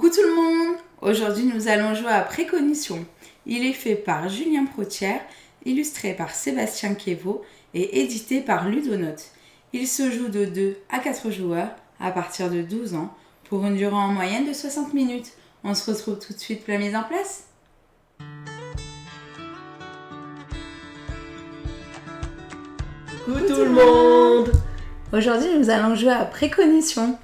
Coucou tout le monde! Aujourd'hui nous allons jouer à Précognition. Il est fait par Julien Protière, illustré par Sébastien Quévot et édité par Ludonote. Il se joue de 2 à 4 joueurs à partir de 12 ans pour une durée en moyenne de 60 minutes. On se retrouve tout de suite pour la mise en place. Coucou tout le monde! Aujourd'hui nous allons jouer à Précognition.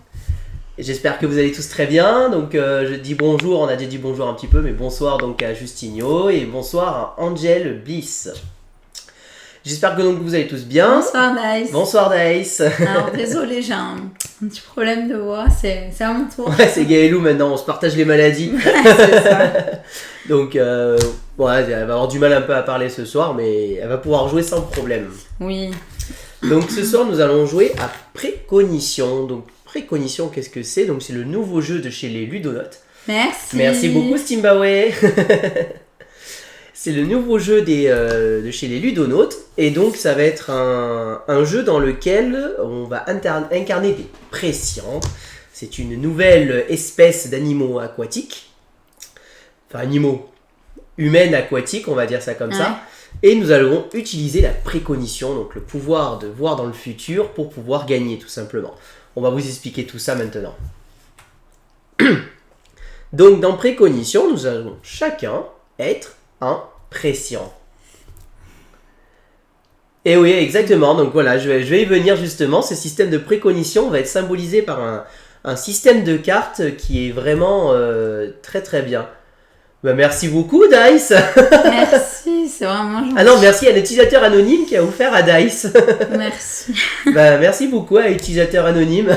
J'espère que vous allez tous très bien. Donc je dis bonjour, on a déjà dit bonjour un petit peu, mais bonsoir donc à Justinio et bonsoir à Angel Bliss. J'espère que donc vous allez tous bien. Bonsoir Daïs. Bonsoir Daïs. Alors désolé, j'ai un petit problème de voix, c'est à mon tour. Ouais, c'est Gaëlou maintenant, on se partage les maladies. C'est ça. Donc bon, elle va avoir du mal un peu à parler ce soir, mais elle va pouvoir jouer sans problème. Oui. Donc ce soir nous allons jouer à Précognition. Donc Précognition, qu'est-ce que c'est? Donc c'est le nouveau jeu de chez les Ludonotes. Merci. Merci beaucoup Stimbaway. C'est le nouveau jeu de chez les Ludonotes. Et donc ça va être un jeu dans lequel on va incarner des préscients. C'est une nouvelle espèce d'animaux aquatiques. Enfin animaux humaines aquatiques, on va dire ça comme ça. Et nous allons utiliser la précognition, donc le pouvoir de voir dans le futur pour pouvoir gagner tout simplement. On va vous expliquer tout ça maintenant. Donc dans précognition, nous allons chacun être un prescient. Et oui, exactement. Donc voilà, je vais y venir justement. Ce système de précognition va être symbolisé par un système de cartes qui est vraiment très très bien. Bah, merci beaucoup Dice. Merci, c'est vraiment gentil. Ah non, merci à l'utilisateur anonyme qui a offert à Dice. Merci. Bah, merci beaucoup à l'utilisateur anonyme.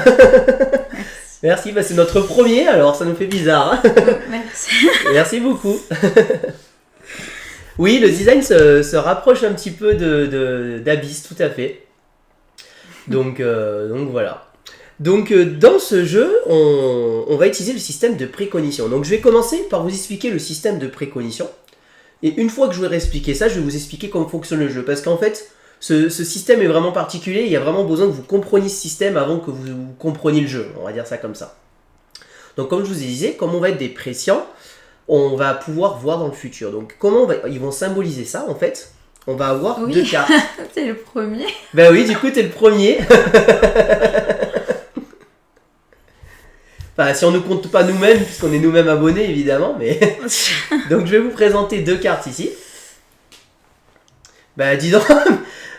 Merci, bah, c'est notre premier, alors ça nous fait bizarre. Hein. Merci. Merci beaucoup. Oui, le design se rapproche un petit peu d'Abyss, tout à fait. Donc voilà. Donc dans ce jeu, on va utiliser le système de précognition. Donc je vais commencer par vous expliquer le système de précognition. Et une fois que je vous aurai expliqué ça, je vais vous expliquer comment fonctionne le jeu. Parce qu'en fait, ce système est vraiment particulier. Il y a vraiment besoin que vous compreniez ce système avant que vous compreniez le jeu. On va dire ça comme ça. Donc comme je vous disais, comme on va être des prescients, on va pouvoir voir dans le futur. Donc comment ils vont symboliser ça en fait? On va avoir deux cartes. T'es le premier. Ben oui, du coup t'es le premier. Enfin, si on ne compte pas nous-mêmes, puisqu'on est nous-mêmes abonnés, évidemment, mais... Donc, je vais vous présenter deux cartes ici. Bah, dis donc,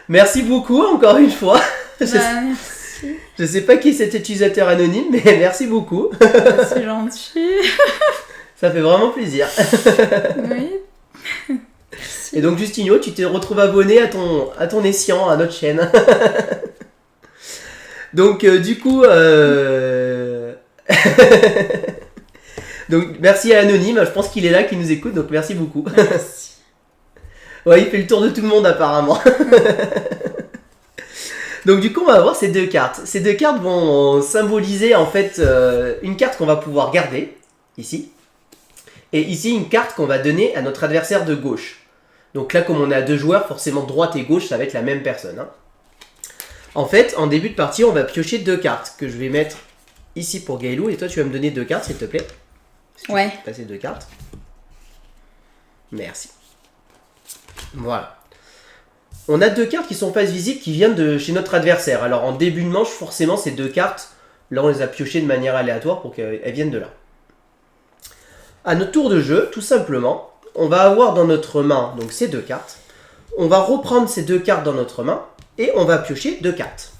merci beaucoup, encore une fois. Merci. Je sais pas qui est cet utilisateur anonyme, mais merci beaucoup. C'est gentil. Ça fait vraiment plaisir. Oui. Et donc, Justinio, tu te retrouves abonné à ton escient, à notre chaîne. Donc, du coup... Donc merci à Anonyme, je pense qu'il est là, qu'il nous écoute, donc merci beaucoup. Merci. Ouais, il fait le tour de tout le monde apparemment. Donc du coup on va avoir ces deux cartes. Ces deux cartes vont symboliser en fait une carte qu'on va pouvoir garder, ici. Et ici une carte qu'on va donner à notre adversaire de gauche. Donc là comme on a deux joueurs, forcément droite et gauche ça va être la même personne. Hein. En fait en début de partie on va piocher deux cartes que je vais mettre ici pour Gaëlou, et toi tu vas me donner deux cartes s'il te plaît. Si ouais. Tu peux passer deux cartes. Merci. Voilà. On a deux cartes qui sont face visible qui viennent de chez notre adversaire. Alors en début de manche, forcément ces deux cartes, là on les a piochées de manière aléatoire pour qu'elles viennent de là. À notre tour de jeu, tout simplement, on va avoir dans notre main donc ces deux cartes. On va reprendre ces deux cartes dans notre main et on va piocher deux cartes.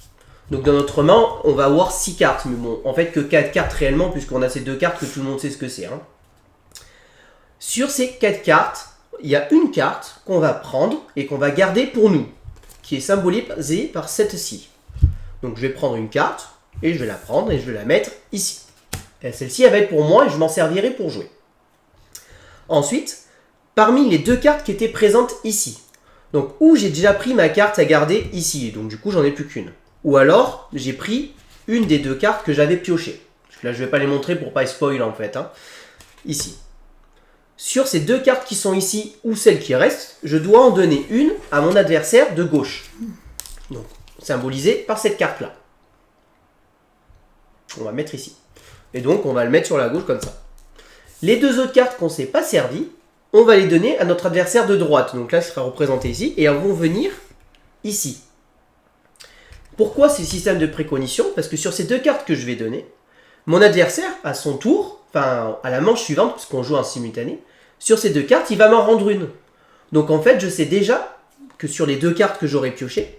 Donc dans notre main, on va avoir 6 cartes, mais bon, en fait que 4 cartes réellement, puisqu'on a ces deux cartes que tout le monde sait ce que c'est. Hein. Sur ces 4 cartes, il y a une carte qu'on va prendre et qu'on va garder pour nous, qui est symbolisée par cette-ci. Donc je vais prendre une carte, et je vais la prendre et je vais la mettre ici. Et celle-ci, elle va être pour moi et je m'en servirai pour jouer. Ensuite, parmi les deux cartes qui étaient présentes ici, donc où j'ai déjà pris ma carte à garder ici, donc du coup j'en ai plus qu'une. Ou alors, j'ai pris une des deux cartes que j'avais piochées. Parce que là, je ne vais pas les montrer pour pas spoil en fait. Hein. Ici. Sur ces deux cartes qui sont ici, ou celles qui restent, je dois en donner une à mon adversaire de gauche. Donc, symbolisée par cette carte-là. On va mettre ici. Et donc, on va le mettre sur la gauche comme ça. Les deux autres cartes qu'on ne s'est pas servi, on va les donner à notre adversaire de droite. Donc là, ce sera représenté ici. Et elles vont venir ici. Pourquoi c'est le système de précognition? Parce que sur ces deux cartes que je vais donner, mon adversaire, à son tour, enfin à la manche suivante, puisqu'on joue en simultané, sur ces deux cartes, il va m'en rendre une. Donc en fait, je sais déjà que sur les deux cartes que j'aurai piochées,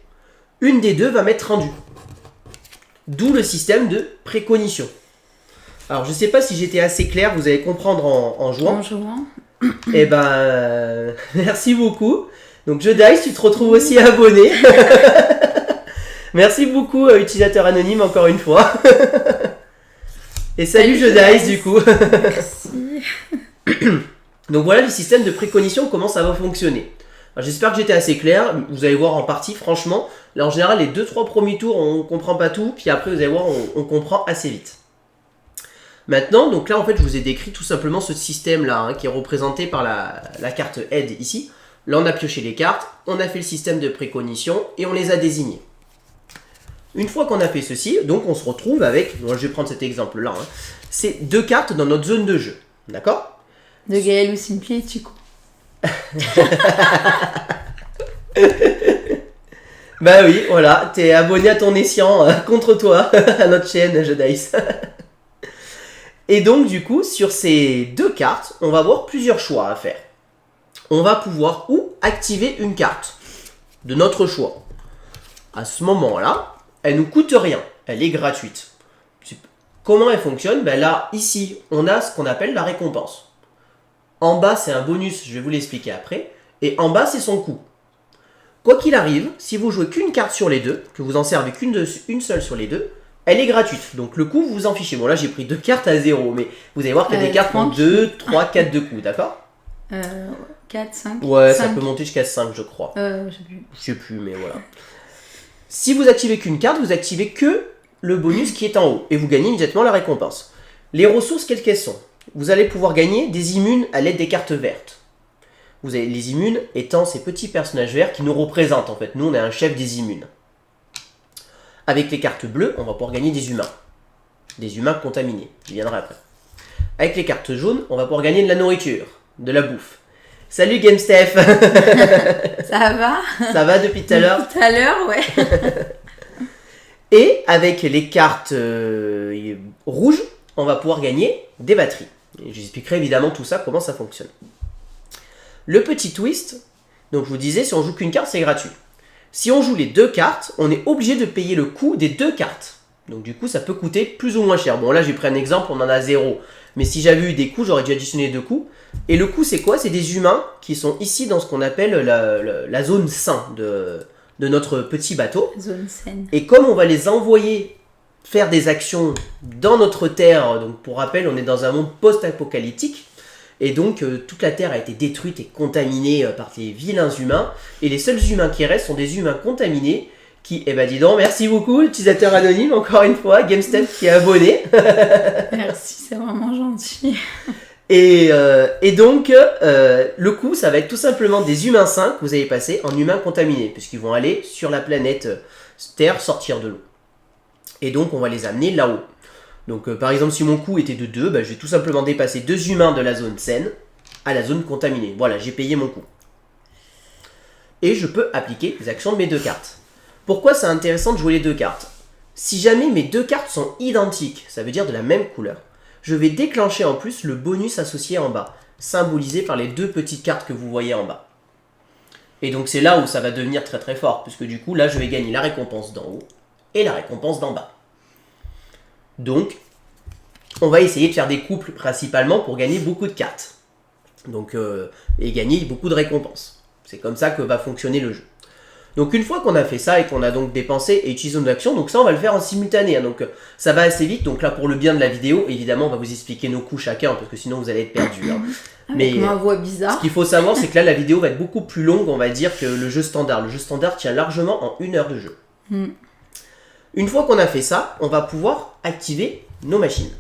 une des deux va m'être rendue. D'où le système de précognition. Alors je ne sais pas si j'étais assez clair, vous allez comprendre en jouant. En jouant. Eh ben, merci beaucoup. Donc Jedice, tu te retrouves aussi abonné. Merci beaucoup, utilisateur anonyme, encore une fois. Et salut Jedice, du coup. Merci. Donc voilà le système de précognition, comment ça va fonctionner. J'espère que j'étais assez clair, vous allez voir en partie, franchement, là en général les 2-3 premiers tours on comprend pas tout, puis après vous allez voir on comprend assez vite. Maintenant, donc là en fait je vous ai décrit tout simplement ce système là qui est représenté par la carte aide ici. Là on a pioché les cartes, on a fait le système de précognition et on les a désignées. Une fois qu'on a fait ceci, donc on se retrouve avec, donc je vais prendre cet exemple là, c'est deux cartes dans notre zone de jeu, d'accord? De Gaël ou Simpli, tu coup. Bah oui, voilà, t'es abonné à ton escient contre toi, à notre chaîne Jedice. Et donc du coup, sur ces deux cartes, on va avoir plusieurs choix à faire. On va pouvoir ou activer une carte de notre choix. À ce moment-là, elle nous coûte rien, elle est gratuite. Comment elle fonctionne? Ben là, ici, on a ce qu'on appelle la récompense. En bas, c'est un bonus, je vais vous l'expliquer après. Et en bas, c'est son coût. Quoi qu'il arrive, si vous jouez qu'une carte sur les deux, que vous en servez une seule sur les deux, elle est gratuite. Donc le coup, vous vous en fichez. Bon, là, j'ai pris deux cartes à 0, mais vous allez voir qu'il y a des cartes qui ont 2, 3, 4 de coups, d'accord? 4, 5. Ouais, 5. ça peut monter jusqu'à 5, je crois. Je sais plus, mais voilà. Si vous activez qu'une carte, vous activez que le bonus qui est en haut. Et vous gagnez immédiatement la récompense. Les ressources, quelles qu'elles sont? Vous allez pouvoir gagner des immunes à l'aide des cartes vertes. Vous avez les immunes étant ces petits personnages verts qui nous représentent en fait. Nous, on est un chef des immunes. Avec les cartes bleues, on va pouvoir gagner des humains. Des humains contaminés. Je viendrai après. Avec les cartes jaunes, on va pouvoir gagner de la nourriture, de la bouffe. Salut GameSteph. Ça va? Ça va depuis tout à l'heure? Tout à l'heure, ouais. Et avec les cartes rouges, on va pouvoir gagner des batteries. Et j'expliquerai évidemment tout ça, comment ça fonctionne. Le petit twist, donc je vous disais, si on joue qu'une carte, c'est gratuit. Si on joue les deux cartes, on est obligé de payer le coût des deux cartes. Donc du coup, ça peut coûter plus ou moins cher. Bon là, j'ai pris un exemple, on en a 0. Mais si j'avais eu des coûts, j'aurais dû additionner deux coûts. Et le coût, c'est quoi? C'est des humains qui sont ici dans ce qu'on appelle la zone sain de notre petit bateau. Zone saine. Et comme on va les envoyer faire des actions dans notre terre, donc pour rappel, on est dans un monde post-apocalyptique, et donc toute la terre a été détruite et contaminée par des vilains humains, et les seuls humains qui restent sont des humains contaminés, qui, eh ben dis donc, merci beaucoup, utilisateur anonyme, encore une fois, GameStep qui est abonné. Merci, c'est vraiment gentil. Et donc, le coup, ça va être tout simplement des humains sains que vous allez passer en humains contaminés, puisqu'ils vont aller sur la planète Terre sortir de l'eau. Et donc, on va les amener là-haut. Donc, par exemple, si mon coût était de 2, bah, je vais tout simplement dépasser 2 humains de la zone saine à la zone contaminée. Voilà, j'ai payé mon coût. Et je peux appliquer les actions de mes deux cartes. Pourquoi c'est intéressant de jouer les deux cartes? Si jamais mes deux cartes sont identiques, ça veut dire de la même couleur, je vais déclencher en plus le bonus associé en bas, symbolisé par les deux petites cartes que vous voyez en bas. Et donc c'est là où ça va devenir très très fort, puisque du coup là je vais gagner la récompense d'en haut et la récompense d'en bas. Donc on va essayer de faire des couples principalement pour gagner beaucoup de cartes. Donc, et gagner beaucoup de récompenses. C'est comme ça que va fonctionner le jeu. Donc une fois qu'on a fait ça et qu'on a donc dépensé et utilisé nos actions, donc ça on va le faire en simultané, hein, donc ça va assez vite. Donc là pour le bien de la vidéo, évidemment on va vous expliquer nos coups chacun parce que sinon vous allez être perdus. Hein. Mais ma voix bizarre. Ce qu'il faut savoir c'est que là la vidéo va être beaucoup plus longue, on va dire, que le jeu standard. Le jeu standard tient largement en 1 heure de jeu. Une fois qu'on a fait ça, on va pouvoir activer nos machines.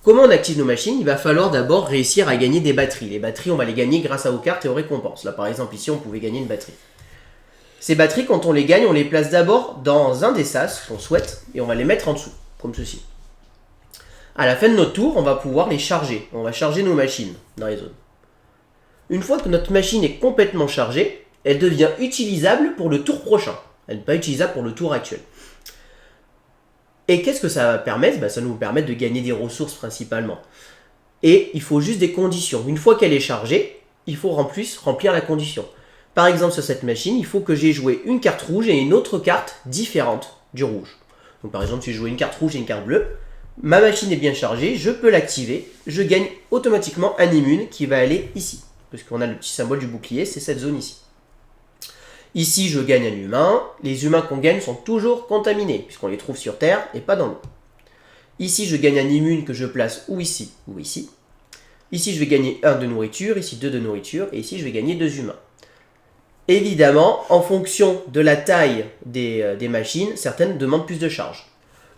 Comment on active nos machines? Il va falloir d'abord réussir à gagner des batteries. Les batteries on va les gagner grâce aux cartes et aux récompenses. Là par exemple ici on pouvait gagner une batterie. Ces batteries, quand on les gagne, on les place d'abord dans un des sas qu'on souhaite et on va les mettre en dessous, comme ceci. À la fin de notre tour, on va pouvoir les charger. On va charger nos machines dans les zones. Une fois que notre machine est complètement chargée, elle devient utilisable pour le tour prochain. Elle n'est pas utilisable pour le tour actuel. Et qu'est-ce que ça va permettre? Ça nous permet de gagner des ressources principalement. Et il faut juste des conditions. Une fois qu'elle est chargée, il faut en plus remplir la condition. Par exemple, sur cette machine, il faut que j'ai joué une carte rouge et une autre carte différente du rouge. Donc par exemple, si j'ai joué une carte rouge et une carte bleue, ma machine est bien chargée, je peux l'activer, je gagne automatiquement un immune qui va aller ici. Parce qu'on a le petit symbole du bouclier, c'est cette zone ici. Ici, je gagne un humain. Les humains qu'on gagne sont toujours contaminés, puisqu'on les trouve sur Terre et pas dans l'eau. Ici, je gagne un immune que je place ou ici ou ici. Ici, je vais gagner 1 de nourriture, ici 2 de nourriture, et ici, je vais gagner 2 humains. Évidemment, en fonction de la taille des machines, certaines demandent plus de charge.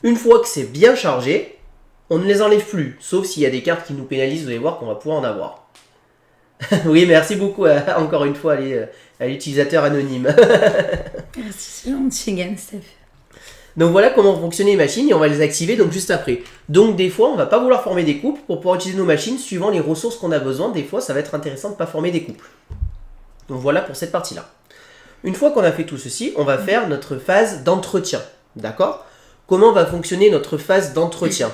Une fois que c'est bien chargé, on ne les enlève plus, sauf s'il y a des cartes qui nous pénalisent, vous allez voir qu'on va pouvoir en avoir. Oui, merci beaucoup encore une fois à l'utilisateur anonyme. Merci, c'est gentil, Ganstef. Donc voilà comment fonctionnent les machines et on va les activer donc juste après. Donc des fois, on va pas vouloir former des couples pour pouvoir utiliser nos machines suivant les ressources qu'on a besoin. Des fois, ça va être intéressant de ne pas former des couples. Donc voilà pour cette partie-là. Une fois qu'on a fait tout ceci, on va faire notre phase d'entretien. D'accord? Comment va fonctionner notre phase d'entretien?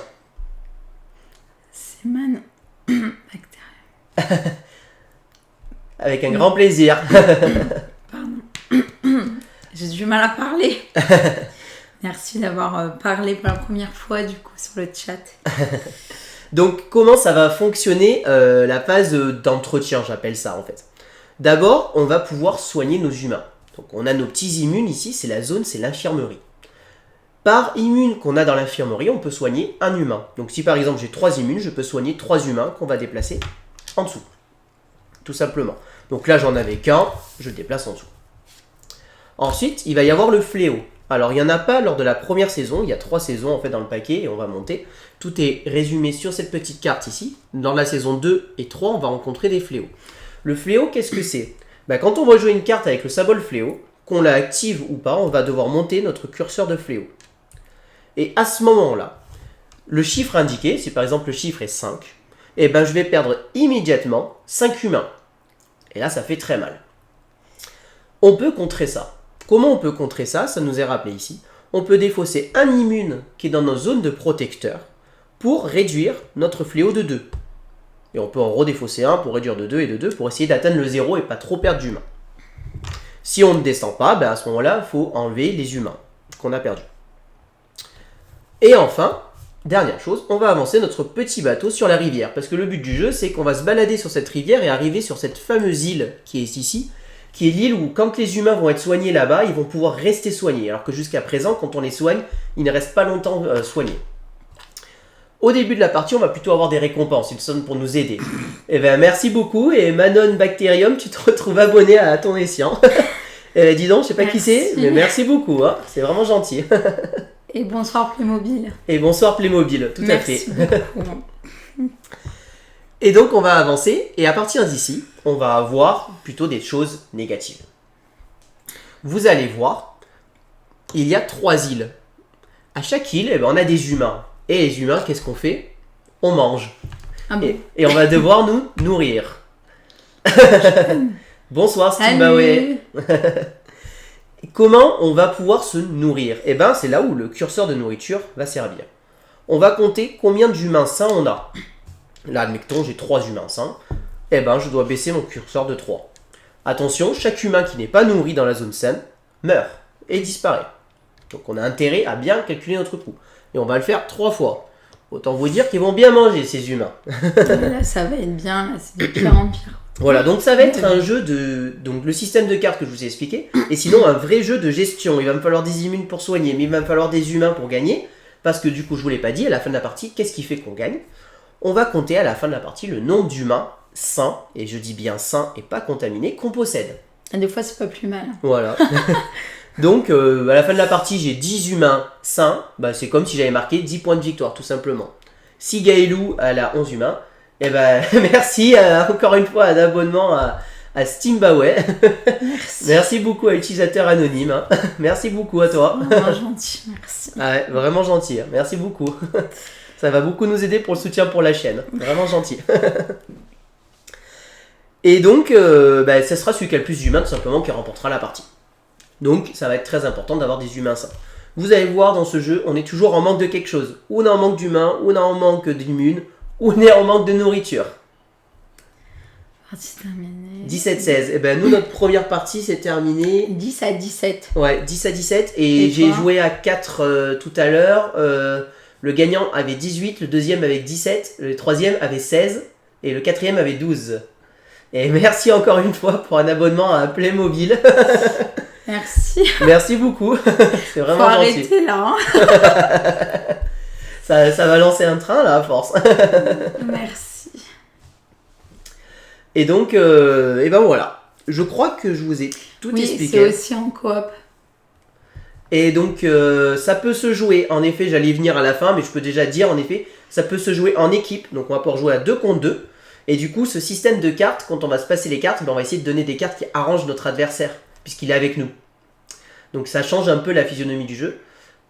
C'est man. Bactérien. Avec un grand plaisir. Pardon. J'ai du mal à parler. Merci d'avoir parlé pour la première fois du coup sur le chat. Donc comment ça va fonctionner la phase d'entretien, j'appelle ça en fait. D'abord, on va pouvoir soigner nos humains. Donc on a nos petits immunes ici, c'est la zone, c'est l'infirmerie. Par immune qu'on a dans l'infirmerie, on peut soigner un humain. Donc si par exemple j'ai 3 immunes, je peux soigner 3 humains qu'on va déplacer en dessous. Tout simplement. Donc là j'en avais qu'un, je le déplace en dessous. Ensuite, il va y avoir le fléau. Alors il n'y en a pas lors de la première saison, il y a 3 saisons en fait dans le paquet et on va monter. Tout est résumé sur cette petite carte ici. Dans la saison 2 et 3, on va rencontrer des fléaux. Le fléau, qu'est-ce que c'est? Quand on va jouer une carte avec le symbole fléau, qu'on la active ou pas, on va devoir monter notre curseur de fléau. Et à ce moment-là, le chiffre indiqué, si par exemple le chiffre est 5, je vais perdre immédiatement 5 humains. Et là, ça fait très mal. On peut contrer ça. Comment on peut contrer ça? Ça nous est rappelé ici. On peut défausser un immune qui est dans nos zones de protecteurs pour réduire notre fléau de 2. Et on peut en redéfausser un pour réduire de 2 et de 2 pour essayer d'atteindre le 0 et pas trop perdre d'humains. Si on ne descend pas, à ce moment-là, il faut enlever les humains qu'on a perdus. Et enfin, dernière chose, on va avancer notre petit bateau sur la rivière. Parce que le but du jeu, c'est qu'on va se balader sur cette rivière et arriver sur cette fameuse île qui est ici, qui est l'île où quand les humains vont être soignés là-bas, ils vont pouvoir rester soignés. Alors que jusqu'à présent, quand on les soigne, ils ne restent pas longtemps soignés. Au début de la partie, on va plutôt avoir des récompenses, ils sont pour nous aider. Merci beaucoup et Manon Bacterium, tu te retrouves abonné à ton escient. Dis donc, je sais pas qui c'est, mais merci beaucoup, hein, c'est vraiment gentil. Et bonsoir Playmobil. Et bonsoir Playmobil, tout à fait. Merci beaucoup. Et donc on va avancer, et à partir d'ici, on va avoir plutôt des choses négatives. Vous allez voir, il y a 3 îles. À chaque île, on a des humains. Et les humains, qu'est-ce qu'on fait? On mange. Ah bon. Et on va devoir nous nourrir. Bonsoir Stimbawe. Comment on va pouvoir se nourrir? C'est là où le curseur de nourriture va servir. On va compter combien d'humains sains on a. Là, admettons, j'ai 3 humains sains. Je dois baisser mon curseur de 3. Attention, chaque humain qui n'est pas nourri dans la zone saine meurt et disparaît. Donc on a intérêt à bien calculer notre coût. Et on va le faire 3 fois. Autant vous dire qu'ils vont bien manger, ces humains. Là, ça va être bien, là, c'est de pire en pire. Voilà, donc ça va être un jeu de... Donc le système de cartes que je vous ai expliqué, et sinon un vrai jeu de gestion. Il va me falloir des immunes pour soigner, mais il va me falloir des humains pour gagner. Parce que du coup, je vous l'ai pas dit, à la fin de la partie, qu'est-ce qui fait qu'on gagne? On va compter à la fin de la partie le nombre d'humains sains, et je dis bien sains et pas contaminés, qu'on possède. Et des fois, c'est pas plus mal. Voilà. Donc, à la fin de la partie, j'ai 10 humains sains. C'est comme si j'avais marqué 10 points de victoire, tout simplement. Si Gaëlou, elle a 11 humains, merci encore une fois un abonnement à Stimbawe. Merci beaucoup à l'utilisateur anonyme. Merci beaucoup à toi. Vraiment gentil, merci. Vraiment gentil, merci beaucoup. Ça va beaucoup nous aider pour le soutien pour la chaîne. Vraiment gentil. Et donc, ça sera celui qui a le plus d'humains, tout simplement, qui remportera la partie. Donc, ça va être très important d'avoir des humains sains. Vous allez voir, dans ce jeu, on est toujours en manque de quelque chose. Ou on est en manque d'humains, ou on est en manque d'immunes, ou on est en manque de nourriture. Partie terminée. 17-16. Et ben nous, notre première partie, c'est terminé. 10 à 17. Ouais, 10 à 17. Et j'ai joué à 4 tout à l'heure. Le gagnant avait 18, le deuxième avait 17, le troisième avait 16, et le quatrième avait 12. Et merci encore une fois pour un abonnement à Playmobil. Merci. Merci beaucoup. C'est vraiment Faut gentil. arrêter là. Ça va lancer un train là à force. Merci. Et donc, et ben voilà. Je crois que je vous ai tout expliqué. Oui, c'est aussi en coop. Et donc, ça peut se jouer. En effet, j'allais y venir à la fin, mais je peux déjà dire, en effet, ça peut se jouer en équipe. Donc, on va pouvoir jouer à 2 contre 2. Et du coup, ce système de cartes, quand on va se passer les cartes, on va essayer de donner des cartes qui arrangent notre adversaire, puisqu'il est avec nous. Donc, ça change un peu la physionomie du jeu.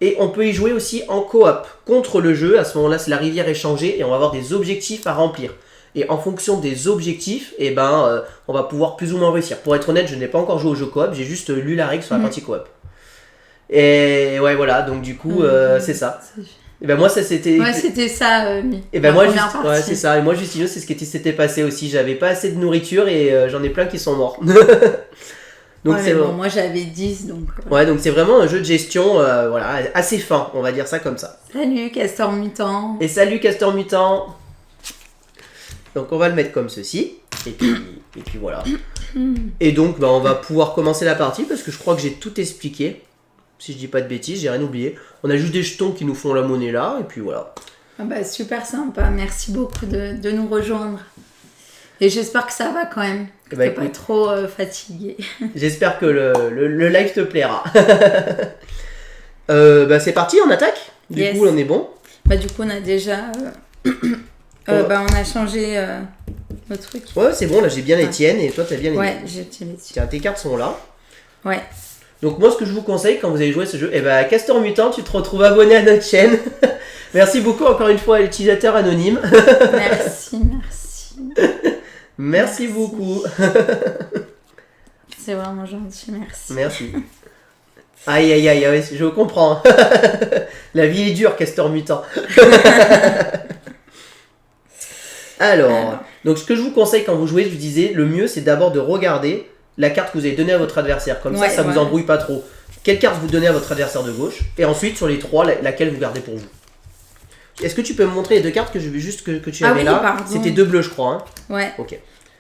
Et on peut y jouer aussi en coop, contre le jeu. À ce moment-là, c'est la rivière échangée et on va avoir des objectifs à remplir. Et en fonction des objectifs, on va pouvoir plus ou moins réussir. Pour être honnête, je n'ai pas encore joué au jeu coop, j'ai juste lu la règle sur la partie coop. Et ouais, voilà, donc du coup, c'est ça. Et ben moi, ça c'était. Ouais, c'était ça, et ben moi, ouais, c'est ça. Et moi, Justino, c'est ce qui s'était passé aussi. J'avais pas assez de nourriture et j'en ai plein qui sont morts. Donc ouais, c'est bon, moi j'avais 10 donc. Ouais, donc c'est vraiment un jeu de gestion, voilà, assez fin, on va dire ça comme ça. Salut Castor Mutant. Et salut Castor Mutant. Donc on va le mettre comme ceci. Et puis voilà. Et donc on va pouvoir commencer la partie parce que je crois que j'ai tout expliqué. Si je dis pas de bêtises, j'ai rien oublié. On a juste des jetons qui nous font la monnaie là, et puis voilà. Ah bah super sympa, merci beaucoup de nous rejoindre. Et j'espère que ça va quand même, que t'es pas trop fatigué. J'espère que le live te plaira. C'est parti, on attaque. Du coup, on est bon. Bah du coup, on a déjà... on a changé nos trucs. Ouais, c'est bon, là j'ai bien les tiennes, et toi t'as bien les miennes. Ouais, j'ai les tiennes. Tiens, tes cartes sont là. Ouais. Donc moi, ce que je vous conseille quand vous allez jouer à ce jeu, Castor Mutant, tu te retrouves abonné à notre chaîne. Merci beaucoup encore une fois à l'utilisateur anonyme. Merci. Merci beaucoup. C'est vraiment gentil, merci. Merci. Aïe, je comprends. La vie est dure, Castor Mutant. Alors, donc ce que je vous conseille quand vous jouez, je vous disais, le mieux c'est d'abord de regarder la carte que vous avez donnée à votre adversaire. Comme ça vous embrouille pas trop. Quelle carte vous donnez à votre adversaire de gauche? Et ensuite, sur les 3, laquelle vous gardez pour vous. Est-ce que tu peux me montrer les 2 cartes que je veux juste que tu avais là? Pardon. C'était 2 bleus, je crois. Hein. Ouais. Ok.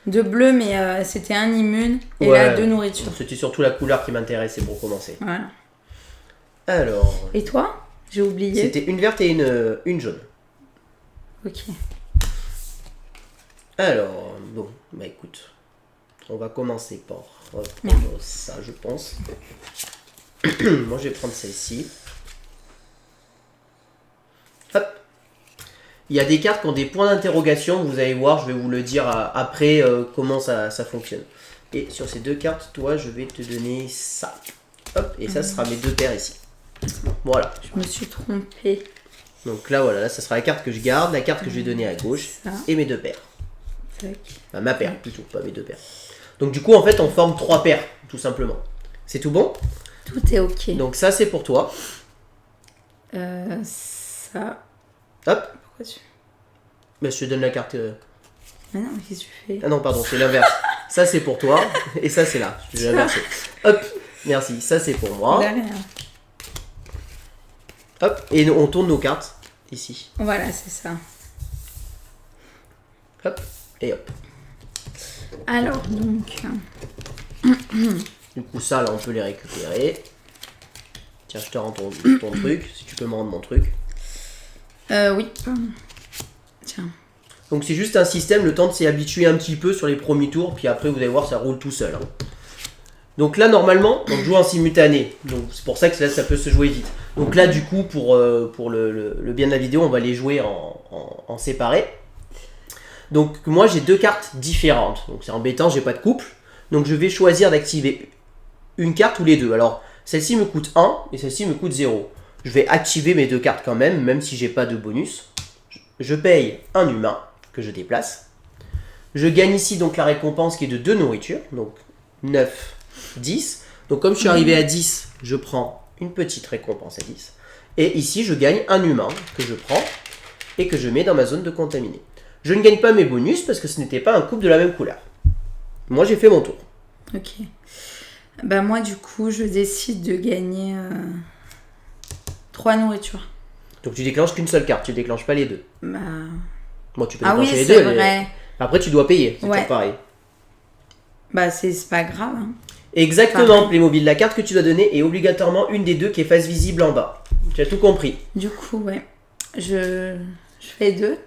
2 bleus, mais c'était un immune et là 2 nourritures. C'était surtout la couleur qui m'intéressait pour commencer. Voilà. Alors. Et toi? J'ai oublié. C'était une verte et une jaune. Ok. Alors, bon, écoute. On va commencer par ça, je pense. Moi, je vais prendre celle-ci. Hop. Il y a des cartes qui ont des points d'interrogation. Vous allez voir, je vais vous le dire après comment ça fonctionne. Et sur ces 2 cartes, toi, je vais te donner ça. Hop, et ça sera mes 2 paires ici. Voilà. Je me suis trompée. Donc là, voilà, là, ça sera la carte que je garde, la carte que je vais donner à gauche, et mes 2 paires. Enfin, ma paire, plutôt, pas mes 2 paires. Donc du coup, en fait, on forme 3 paires, tout simplement. C'est tout bon? Tout est ok. Donc ça, c'est pour toi. Ça... Hop. Pourquoi tu... Mais je te donne la carte... Mais non, qu'est-ce que tu fais? Ah non, pardon, c'est l'inverse. Ça, c'est pour toi, et ça, c'est là. Je vais l'inverser. Hop, merci. Ça, c'est pour moi. Hop, et on tourne nos cartes, ici. Voilà, c'est ça. Hop, et hop. Alors, donc... Du coup, ça, là, on peut les récupérer. Tiens, je te rends ton truc, si tu peux me rendre mon truc. Oui, pardon. Tiens. Donc, c'est juste un système, le temps de s'y habituer un petit peu sur les premiers tours, puis après, vous allez voir, ça roule tout seul. Hein. Donc là, normalement, on joue en simultané. Donc, c'est pour ça que là, ça peut se jouer vite. Donc là, du coup, pour le bien de la vidéo, on va les jouer en séparé. Donc moi j'ai 2 cartes différentes, donc c'est embêtant, j'ai pas de couple. Donc je vais choisir d'activer une carte ou les 2. Alors celle-ci me coûte 1 et celle-ci me coûte 0. Je vais activer mes 2 cartes quand même si j'ai pas de bonus. je paye un humain que je déplace. Je gagne ici donc la récompense qui est de 2 nourritures, donc 9, 10. Donc comme je suis arrivé à 10, je prends une petite récompense à 10. Et ici, je gagne un humain que je prends et que je mets dans ma zone de contaminé. Je ne gagne pas mes bonus parce que ce n'était pas un couple de la même couleur. Moi, j'ai fait mon tour. Ok. Bah moi, du coup, je décide de gagner 3 nourritures. Donc tu déclenches qu'une seule carte, tu déclenches pas les deux. Bah... Bon, tu peux Ah oui, déclencher les c'est deux. vrai. Après, tu dois payer, c'est Ouais. toujours pareil. Bah c'est pas grave. Hein. Exactement, Pareil. Playmobil. La carte que tu dois donner est obligatoirement une des deux qui est face visible en bas. Tu as tout compris. Du coup, ouais. Je fais 2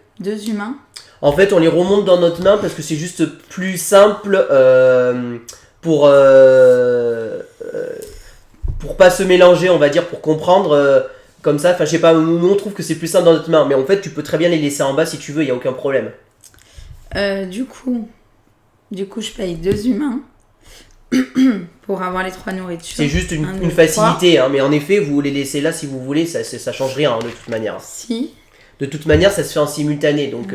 humains. En fait, on les remonte dans notre main parce que c'est juste plus simple pour pas se mélanger, on va dire, pour comprendre comme ça. Enfin, je sais pas, nous on trouve que c'est plus simple dans notre main, mais en fait, tu peux très bien les laisser en bas si tu veux, il y a aucun problème. Du coup, je paye 2 humains pour avoir les 3 nourritures. C'est juste Un, une deux, facilité, hein, mais en effet, vous les laissez là si vous voulez, ça change rien hein, de toute manière. Si. De toute manière, ça se fait en simultané, donc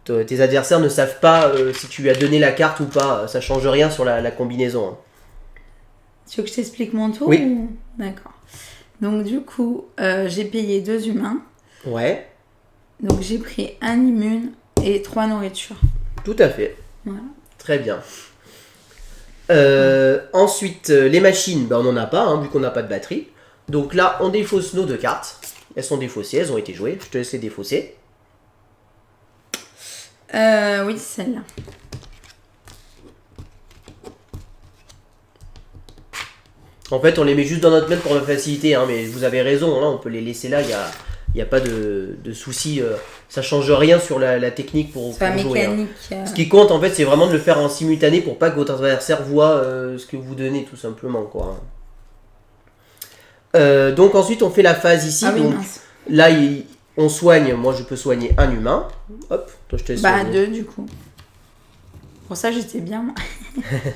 tes adversaires ne savent pas si tu lui as donné la carte ou pas, ça change rien sur la combinaison. Hein. Tu veux que je t'explique mon tour? Oui. Ou... D'accord. Donc du coup, j'ai payé 2 humains. Ouais. Donc j'ai pris un immune et 3 nourritures. Tout à fait. Voilà. Très bien. Ensuite, les machines, ben, on n'en a pas, hein, vu qu'on n'a pas de batterie. Donc là, on défausse nos 2 cartes. Elles sont défaussées, elles ont été jouées. Je te laisse les défausser. Oui, celle-là. En fait, on les met juste dans notre main pour la facilité, hein, mais vous avez raison, là, on peut les laisser là, il n'y a pas de souci. Ça change rien sur la technique pour C'est pas jouer. Hein. mécanique. Ce qui compte, en fait, c'est vraiment de le faire en simultané pour pas que votre adversaire voit ce que vous donnez, tout simplement. Quoi. Donc ensuite, on fait la phase ici. Ah oui, donc, mince. là, on soigne. Moi, je peux soigner un humain. Hop, toi, je te laisse Bah soigner. 2 du coup. Pour ça, j'étais bien.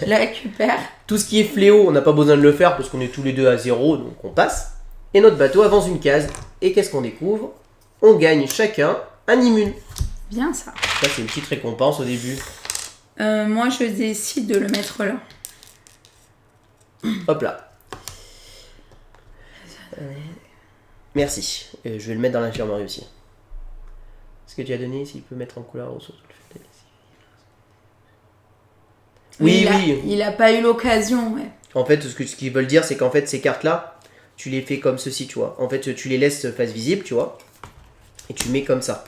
Je la récupère. Tout ce qui est fléau, on n'a pas besoin de le faire parce qu'on est tous les deux à 0, donc on passe. Et notre bateau avance une case. Et qu'est-ce qu'on découvre? On gagne chacun un immune. Bien ça. Ça, c'est une petite récompense au début. Moi, je décide de le mettre là. Hop là. Merci. Je vais le mettre dans l'infirmerie aussi. Ce que tu as donné, s'il peut mettre en couleur ressources. Oui, oui. Il a pas eu l'occasion, ouais. En fait, ce qu'ils veulent dire, c'est qu'en fait, ces cartes-là, tu les fais comme ceci, tu vois. En fait, tu les laisses face visible, tu vois. Et tu mets comme ça.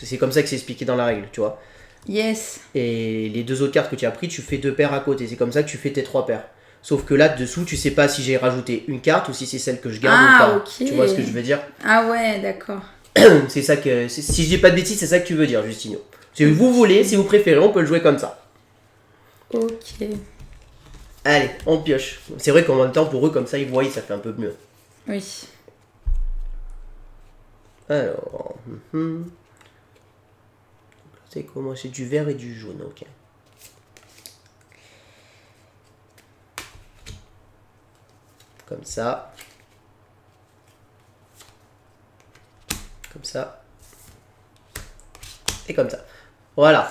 C'est comme ça que c'est expliqué dans la règle, tu vois. Yes. Et les 2 autres cartes que tu as pris, tu fais 2 paires à côté. C'est comme ça que tu fais tes 3 paires. Sauf que là, dessous, tu sais pas si j'ai rajouté une carte ou si c'est celle que je garde ou pas. Ok. Tu vois ce que je veux dire? Ah ouais, d'accord. C'est ça que... Si je dis pas de bêtises, c'est ça que tu veux dire, Justino. Si vous voulez, si vous préférez, on peut le jouer comme ça. Ok. Allez, on pioche. C'est vrai qu'en même temps, pour eux, comme ça, ils voient, ça fait un peu mieux. Oui. Alors... C'est comment? C'est du vert et du jaune, ok. Comme ça. Comme ça. Et comme ça. Voilà.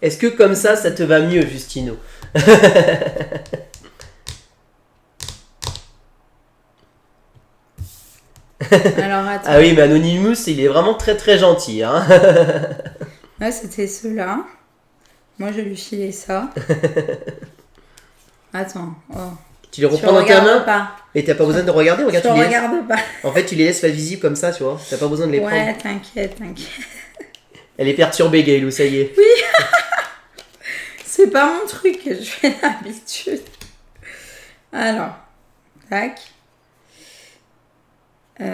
Est-ce que comme ça te va mieux, Justino? Alors attends. Ah oui, mais Anonymous, il est vraiment très très gentil. Hein. Ouais, c'était ceux-là. Moi, je lui filais ça. Attends. Oh. Tu les Tu reprends dans ta main pas. et t'as pas besoin de regarder. Regarde, Je tu les laisses. regarde pas. En fait, tu les laisses pas visibles comme ça, tu vois. T'as pas besoin de les prendre. Ouais, t'inquiète. Elle est perturbée, Gaëlou, ça y est. C'est pas mon truc, je fais l'habitude. Alors, tac. Tac.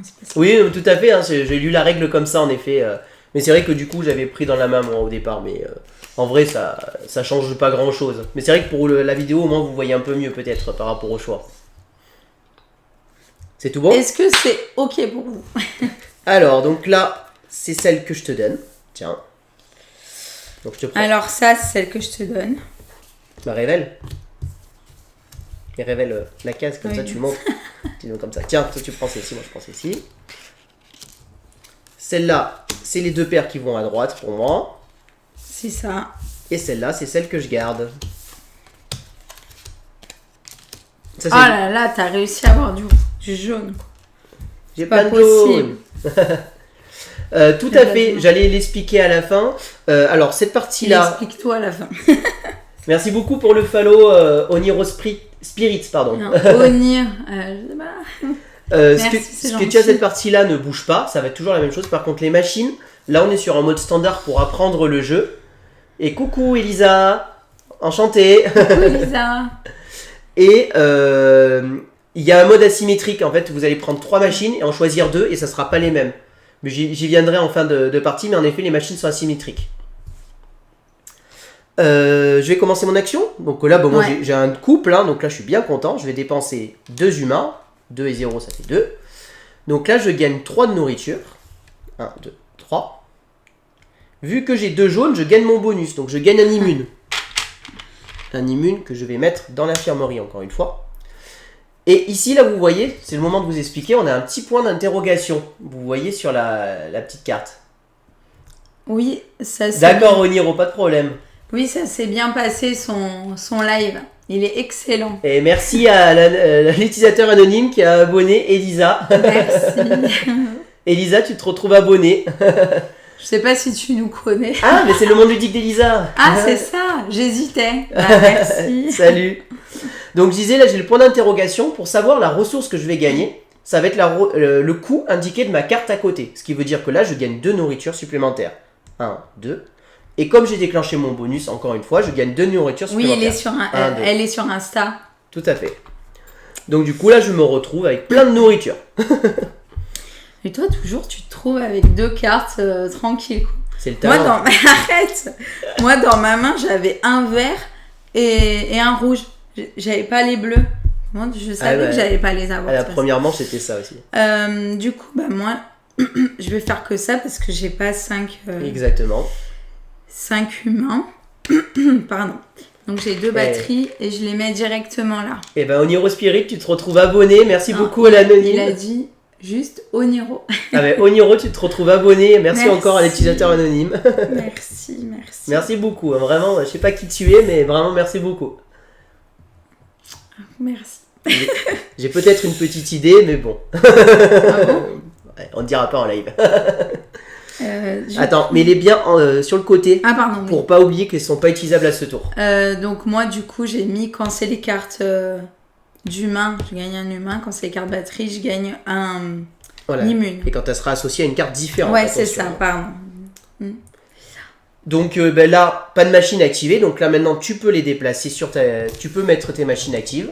Non, c'est pas ça. Oui, tout à fait. Hein, j'ai lu la règle comme ça, en effet. Mais c'est vrai que du coup, j'avais pris dans la main moi au départ. Mais en vrai, ça change pas grand chose. Mais c'est vrai que pour la vidéo, au moins, vous voyez un peu mieux peut-être par rapport au choix. C'est tout bon? Est-ce que c'est ok pour vous? Alors, donc là, c'est celle que je te donne. Tiens. Donc je te prends. Alors ça, c'est celle que je te donne. Bah, révèle. il révèle la case, comme ça tu montres. Tu montres comme ça. Tiens, toi tu prends celle-ci, moi je prends celle-ci. Celle-là, c'est les 2 paires qui vont à droite pour moi. C'est ça. Et celle-là, c'est celle que je garde. Ça, oh là là, t'as réussi à avoir du jaune. J'ai pas de jaune. Tout à fait, j'allais l'expliquer à la fin. Alors, cette partie-là... Explique-toi à la fin. Merci beaucoup pour le follow Oniro Spirits, pardon. Non, Onir, je sais pas. Ce que tu as, cette partie-là ne bouge pas, ça va être toujours la même chose. Par contre, les machines, là, on est sur un mode standard pour apprendre le jeu. Et coucou Elisa, enchantée. Coucou Elisa. Et il y a un mode asymétrique, en fait, vous allez prendre 3 machines et en choisir 2 et ça sera pas les mêmes. Mais j'y viendrai en fin de partie, mais en effet, les machines sont asymétriques. Je vais commencer mon action. Donc là, bon, moi j'ai un couple, hein, donc là je suis bien content. Je vais dépenser 2 humains. 2 et 0, ça fait 2. Donc là, je gagne 3 de nourriture. 1, 2, 3. Vu que j'ai 2 jaunes, je gagne mon bonus. Donc je gagne un immune. Un immune que je vais mettre dans l'infirmerie, encore une fois. Et ici, là, vous voyez, c'est le moment de vous expliquer, on a un petit point d'interrogation. Vous voyez sur la petite carte. Oui, ça c'est... D'accord, Oniro, pas de problème. Oui, ça s'est bien passé son live. Il est excellent. Et merci à l'utilisateur anonyme qui a abonné Elisa. Merci. Elisa, tu te retrouves abonnée. Je sais pas si tu nous connais. Ah, mais c'est le monde ludique d'Elisa. Ah, c'est ça. J'hésitais. Bah, merci. Salut. Donc je disais, là j'ai le point d'interrogation pour savoir la ressource que je vais gagner. Ça va être le coût indiqué de ma carte à côté. Ce qui veut dire que là je gagne 2 nourritures supplémentaires. 1, 2. Et comme j'ai déclenché mon bonus, encore une fois, je gagne 2 nourritures supplémentaires. Oui, elle est sur Insta. Tout à fait. Donc du coup là je me retrouve avec plein de nourriture. Et toi toujours tu te trouves avec 2 cartes tranquilles. C'est le talent. Arrête. Moi dans ma main j'avais un vert et un rouge. J'avais pas les bleus. Moi, je savais que j'allais pas les avoir. À la première manche, c'était ça aussi. Du coup, bah moi, je vais faire que ça parce que j'ai pas 5... Exactement. 5 humains. Pardon. Donc j'ai 2 batteries et je les mets directement là. Et ben Oniro Spirit, tu te retrouves abonné. Merci beaucoup à l'anonyme. Il a dit juste Oniro. Ah ben Oniro, tu te retrouves abonné. Merci encore à l'utilisateur anonyme. Merci. Merci beaucoup. Vraiment, je sais pas qui tu es, mais vraiment merci beaucoup. Merci. J'ai peut-être une petite idée, mais bon. Ah bon Ouais, on ne dira pas en live. Attends, mais il est bien sur le côté. Ah pardon. Pour pas oublier qu'elles sont pas utilisables à ce tour. Donc moi du coup j'ai mis quand c'est les cartes d'humain, je gagne un humain. Quand c'est les cartes batterie, je gagne un immune. Et quand elle sera associée à une carte différente. Ouais, c'est ça, pardon. Donc là, pas de machine activée. Donc là maintenant tu peux les déplacer tu peux mettre tes machines actives.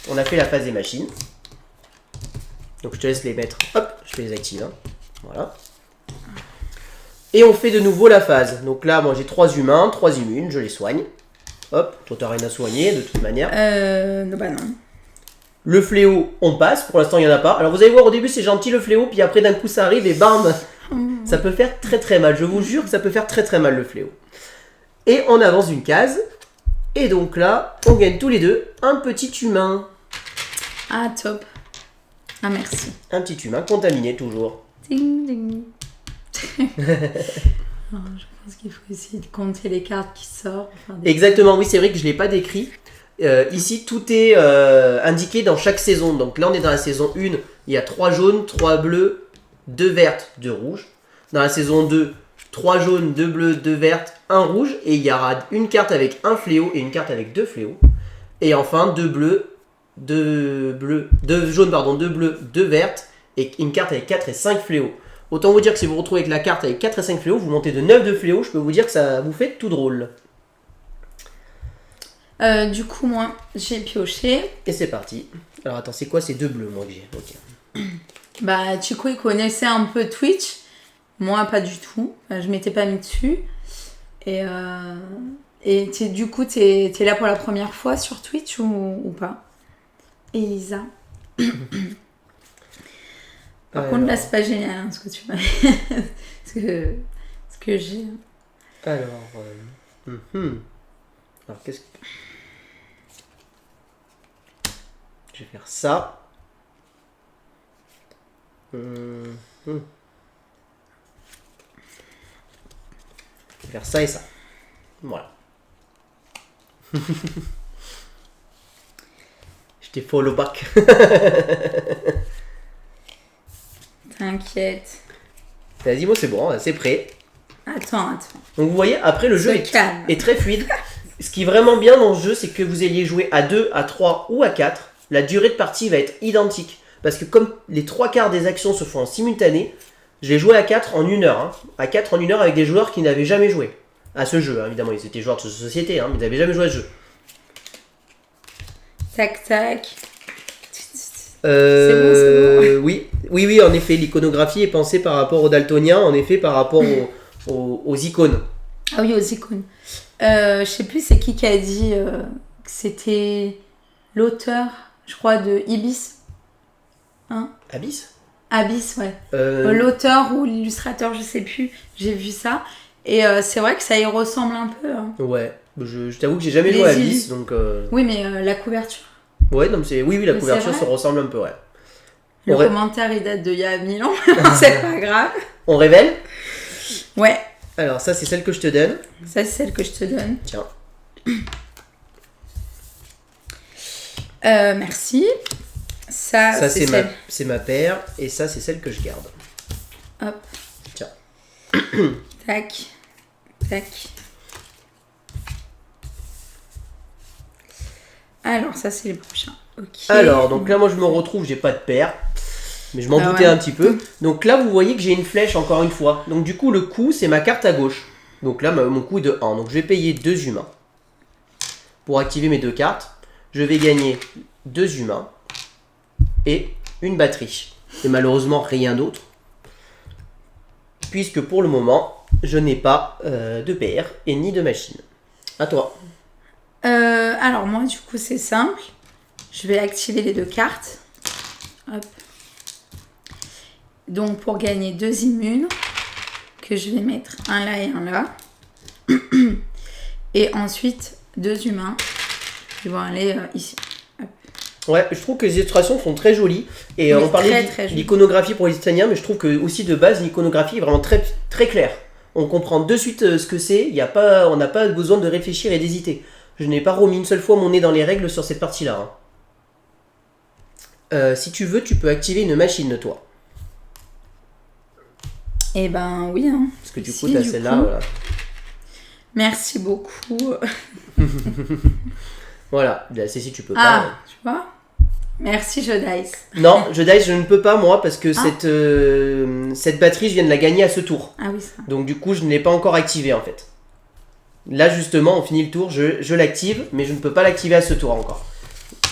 On a fait la phase des machines. Donc je te laisse les mettre. Hop, je fais les actives. Hein. Voilà. Et on fait de nouveau la phase. Donc là, moi j'ai 3 humains, 3 immunes, je les soigne. Hop, toi t'as rien à soigner de toute manière. Bah non. Le fléau, on passe. Pour l'instant, il n'y en a pas. Alors vous allez voir, au début c'est gentil le fléau, puis après d'un coup ça arrive et bam, ça peut faire très très mal. Je vous jure que ça peut faire très très mal le fléau. Et on avance une case. Et donc là, on gagne tous les deux un petit humain. Ah, top. Ah, merci. Un petit humain contaminé toujours. Ding, ding. Je pense qu'il faut essayer de compter les cartes qui sortent. Exactement, oui, c'est vrai que je ne l'ai pas décrit. Ici, tout est indiqué dans chaque saison. Donc là, on est dans la saison 1. Il y a 3 jaunes, 3 bleus, 2 vertes, 2 rouges. Dans la saison 2, 3 jaunes, 2 bleus, 2 vertes, 1 rouge. Et il y aura une carte avec un fléau et une carte avec 2 fléaux. Et enfin, 2 jaunes, 2 bleus, 2 vertes. Et une carte avec 4 et 5 fléaux. Autant vous dire que si vous vous retrouvez avec la carte avec 4 et 5 fléaux, vous montez de 9 de fléaux, je peux vous dire que ça vous fait tout drôle. Du coup, moi, j'ai pioché. Et c'est parti. Alors attends, c'est quoi ces 2 bleus, moi, que j'ai? Ok. Bah, Chico, il connaissait un peu Twitch. Moi, pas du tout. Enfin, je m'étais pas mis dessus. Et du coup, t'es là pour la première fois sur Twitch ou pas? Elisa. Par contre, là, c'est pas génial hein, ce que tu m'as ce que j'ai. Alors, Alors, qu'est-ce que... Je vais faire ça. Je vais faire ça et ça. Voilà. Je t'ai follow back. T'inquiète. Vas-y, moi c'est bon, c'est prêt. Attends. Donc vous voyez, après le jeu calme. est très fluide. Ce qui est vraiment bien dans ce jeu, c'est que vous ayez joué à 2, à 3 ou à 4. La durée de partie va être identique. Parce que comme les 3 quarts des actions se font en simultané, j'ai joué à 4 en 1 heure. Hein. À 4 en 1 heure avec des joueurs qui n'avaient jamais joué à ce jeu. Hein. Évidemment, ils étaient joueurs de société, hein, mais ils n'avaient jamais joué à ce jeu. Tac, tac. C'est bon. Oui, en effet, l'iconographie est pensée par rapport aux daltoniens, en effet, par rapport aux icônes. Ah oui, aux icônes. Je sais plus c'est qui a dit que c'était l'auteur, je crois, de Ibis. Hein? Abyss? Abyss, ouais. L'auteur ou l'illustrateur, je sais plus. J'ai vu ça. Et c'est vrai que ça y ressemble un peu. Hein. Ouais. Je t'avoue que j'ai jamais joué à Abyss, donc... Oui, mais la couverture. Ouais, non, mais oui, la couverture se ressemble un peu, ouais. Le commentaire, il date d'il y a 1000 ans. C'est pas grave. On révèle? Ouais. Alors, ça, c'est celle que je te donne. Ça, c'est celle que je te donne. Tiens. Merci. Ça c'est ma paire. Et ça, c'est celle que je garde. Hop. Tiens. Tac. Tac. Alors, ça, c'est le prochain. Ok. Alors, donc là, moi, je me retrouve, j'ai pas de paire. Mais je m'en doutais un petit peu. Donc là, vous voyez que j'ai une flèche, encore une fois. Donc du coup, le coup, c'est ma carte à gauche. Donc là, mon coup est de 1. Donc je vais payer 2 humains. Pour activer mes 2 cartes, je vais gagner 2 humains. Et une batterie. Et malheureusement, rien d'autre. Puisque pour le moment, je n'ai pas de PR et ni de machine. À toi. Alors moi, du coup, c'est simple. Je vais activer les 2 cartes. Hop. Donc pour gagner 2 immunes, que je vais mettre un là et un là. Et ensuite 2 humains qui vont aller ici. Hop. Ouais, je trouve que les illustrations sont très jolies. Et oui, on parlait de l'iconographie pour les Italiens, mais je trouve que aussi de base, l'iconographie est vraiment très, très claire. On comprend de suite ce que c'est, on n'a pas besoin de réfléchir et d'hésiter. Je n'ai pas remis une seule fois mon nez dans les règles sur cette partie-là. Hein. Si tu veux, tu peux activer une machine, toi. Eh ben oui. Hein. Parce que du coup, tu as celle-là. Voilà. Merci beaucoup. Voilà, si tu peux pas. Ah, tu vois. Merci, Jeu Dice. Non, Jeu Dice, je ne peux pas, moi, parce que cette batterie, je viens de la gagner à ce tour. Ah oui, ça. Donc du coup, je ne l'ai pas encore activée, en fait. Là, justement, on finit le tour, je l'active, mais je ne peux pas l'activer à ce tour encore.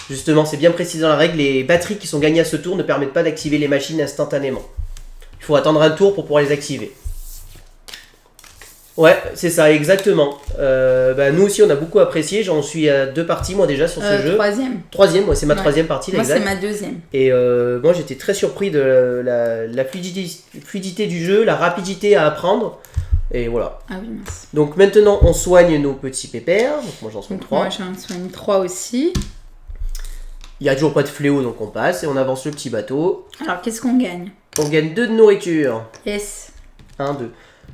Justement, c'est bien précisé dans la règle, les batteries qui sont gagnées à ce tour ne permettent pas d'activer les machines instantanément. Il faut attendre un tour pour pouvoir les activer. Ouais, c'est ça, exactement. Nous aussi, on a beaucoup apprécié. J'en suis à 2 parties, moi, déjà, sur ce jeu. Troisième, moi, c'est ma 3e partie. Moi, c'est ma 2e. Et moi, j'étais très surpris de la fluidité du jeu, la rapidité à apprendre. Et voilà. Ah oui, mince. Donc maintenant, on soigne nos petits pépères. Donc moi, j'en soigne 3. Moi, j'en soigne 3 aussi. Il n'y a toujours pas de fléau, donc on passe et on avance le petit bateau. Alors, qu'est-ce qu'on gagne? On gagne 2 de nourriture. Yes. 1, 2.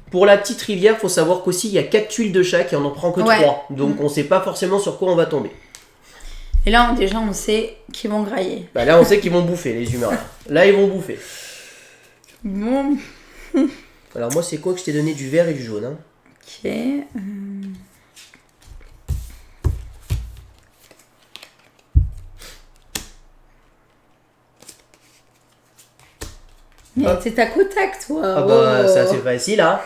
Pour la petite rivière, il faut savoir qu'aussi, il y a 4 tuiles de chaque et on n'en prend que 3. Donc on ne sait pas forcément sur quoi on va tomber. Et là, déjà, on sait qu'ils vont grailler. Bah là, on sait qu'ils vont bouffer, les humains. Là, ils vont bouffer. Bon. Alors moi, c'est quoi que je t'ai donné? Du vert et du jaune. Hein. Ok. Mais c'est tac au tac, toi. Ah bah, ça c'est facile, hein.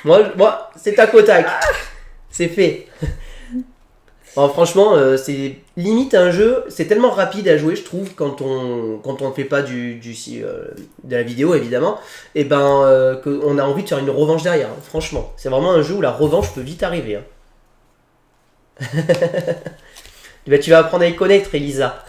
moi, c'est tac au tac. C'est fait. Alors, franchement, c'est limite un jeu, c'est tellement rapide à jouer, je trouve, quand on ne fait pas de la vidéo, évidemment, et qu'on a envie de faire une revanche derrière, hein, franchement. C'est vraiment un jeu où la revanche peut vite arriver. Hein. Tu vas apprendre à y connaître, Elisa.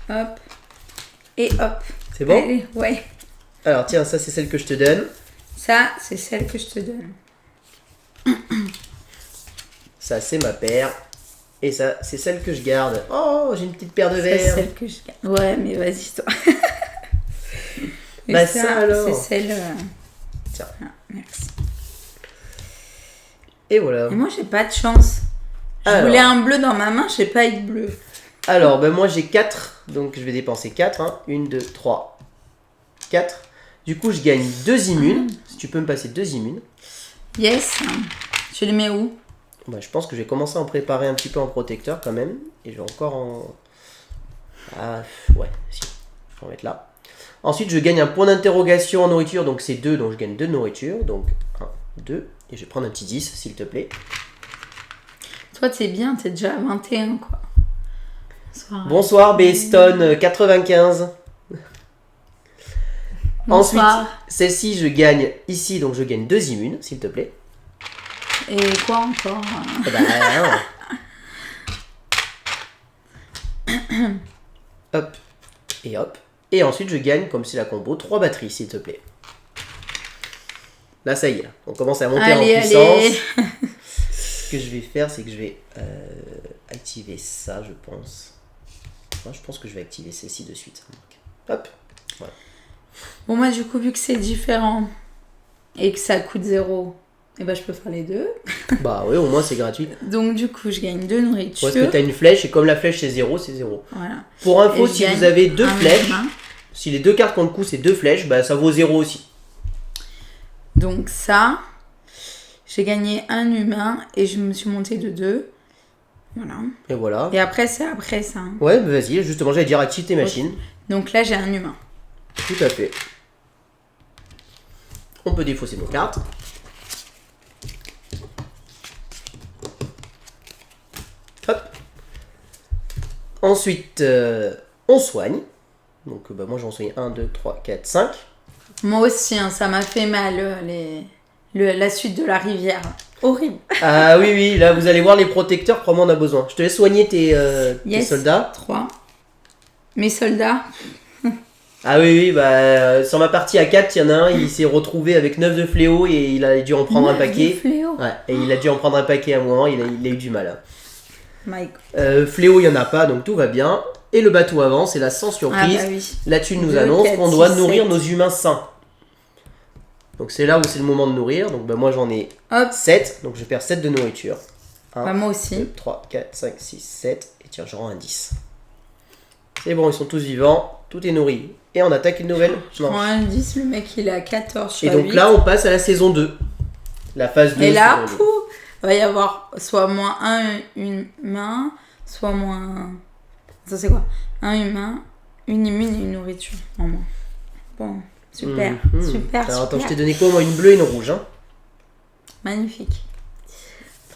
Hop. Et hop. C'est bon? Allez, ouais. Alors tiens, ça c'est celle que je te donne. Ça, c'est celle que je te donne. Ça, c'est ma paire. Et ça, c'est celle que je garde. Oh, j'ai une petite paire de C'est verres. celle que je garde. Ouais, mais vas-y, toi. Et Bah ça, alors. c'est celle... Tiens. Ah, merci. Et voilà. Et moi, j'ai pas de chance. Je Alors. voulais un bleu dans ma main, j'ai pas eu de bleu. Alors, ben moi j'ai 4, donc je vais dépenser 4. 1, 2, 3, 4. Du coup, je gagne 2 immunes. Si tu peux me passer 2 immunes. Yes. Tu les mets où? Bah, je pense que je vais commencer à en préparer un petit peu en protecteur quand même. Et je vais encore en... Ah, ouais, si. Je vais en mettre là. Ensuite, je gagne un point d'interrogation en nourriture. Donc c'est 2, donc je gagne 2 de nourriture. Donc 1, 2. Et je vais prendre un petit 10, s'il te plaît. Toi, t'es bien, t'es déjà à 21, quoi. Bonsoir. Bonsoir, Beston 95. Ensuite, Bonsoir. celle-ci, je gagne ici, donc je gagne 2 immunes, s'il te plaît. Et quoi encore? Ah bah, non. Hop, et hop. Et ensuite, je gagne, comme c'est la combo, 3 batteries, s'il te plaît. Là, ça y est, on commence à monter Allez, en puissance. allez. Ce que je vais faire, c'est que je vais activer ça, je pense. Moi, je pense que je vais activer celle-ci de suite. Hop, voilà. Bon, moi, du coup, vu que c'est différent et que ça coûte 0, et ben, je peux faire les deux. Bah oui, au moins, c'est gratuit. Donc, du coup, je gagne 2 nourritures. Parce que tu as une flèche, et comme la flèche, c'est 0, c'est 0. Voilà. Pour info, Et je si vous gagne avez 2 un flèches, humain. si les 2 cartes contre coup, c'est 2 flèches, bah ça vaut 0 aussi. Donc, ça, j'ai gagné un humain et je me suis montée de 2. Voilà. Et voilà. Et après, c'est après ça. Hein. Ouais, bah vas-y, justement, j'allais dire active tes machines. Donc là, j'ai un humain. Tout à fait. On peut défausser nos cartes. Hop. Ensuite, on soigne. Donc, bah, moi, j'en soigne 1, 2, 3, 4, 5. Moi aussi, hein, ça m'a fait mal, la suite de la rivière. Horrible. Ah oui, oui, là, vous allez voir les protecteurs, crois-moi, on a besoin. Je te laisse soigner tes soldats. 3. Mes soldats. Ah oui, oui, bah, sur ma partie à 4, il y en a un, il s'est retrouvé avec 9 de fléau et il a dû en prendre un paquet. Ouais, et il a dû en prendre un paquet à un moment, il a eu du mal. Hein. Fléau, il n'y en a pas, donc tout va bien. Et le bateau avance, et là, sans surprise, Ah bah oui. la thune nous 2, annonce 4, qu'on doit 6, nourrir 7. nos humains sains. Donc c'est là où c'est le moment de nourrir. Donc bah, moi j'en ai Hop. 7, donc je perds 7 de nourriture. 1, Bah, moi aussi. 2, 3, 4, 5, 6, 7. Et tiens, je rends un 10. C'est bon, ils sont tous vivants, tout est nourri. Et on attaque une nouvelle Je manche. prends un 10, le mec il est à 14, je suis Et à donc 8. là, on passe à la saison 2. La phase 2. Et là, saison 2. pouf, il va y avoir soit moins un humain, soit moins... Ça c'est quoi? Un humain, une immune et une nourriture en moins. Bon, super, super, Alors attends, je super. t'ai donné quoi? Moi, une bleue et une rouge. Hein. Magnifique.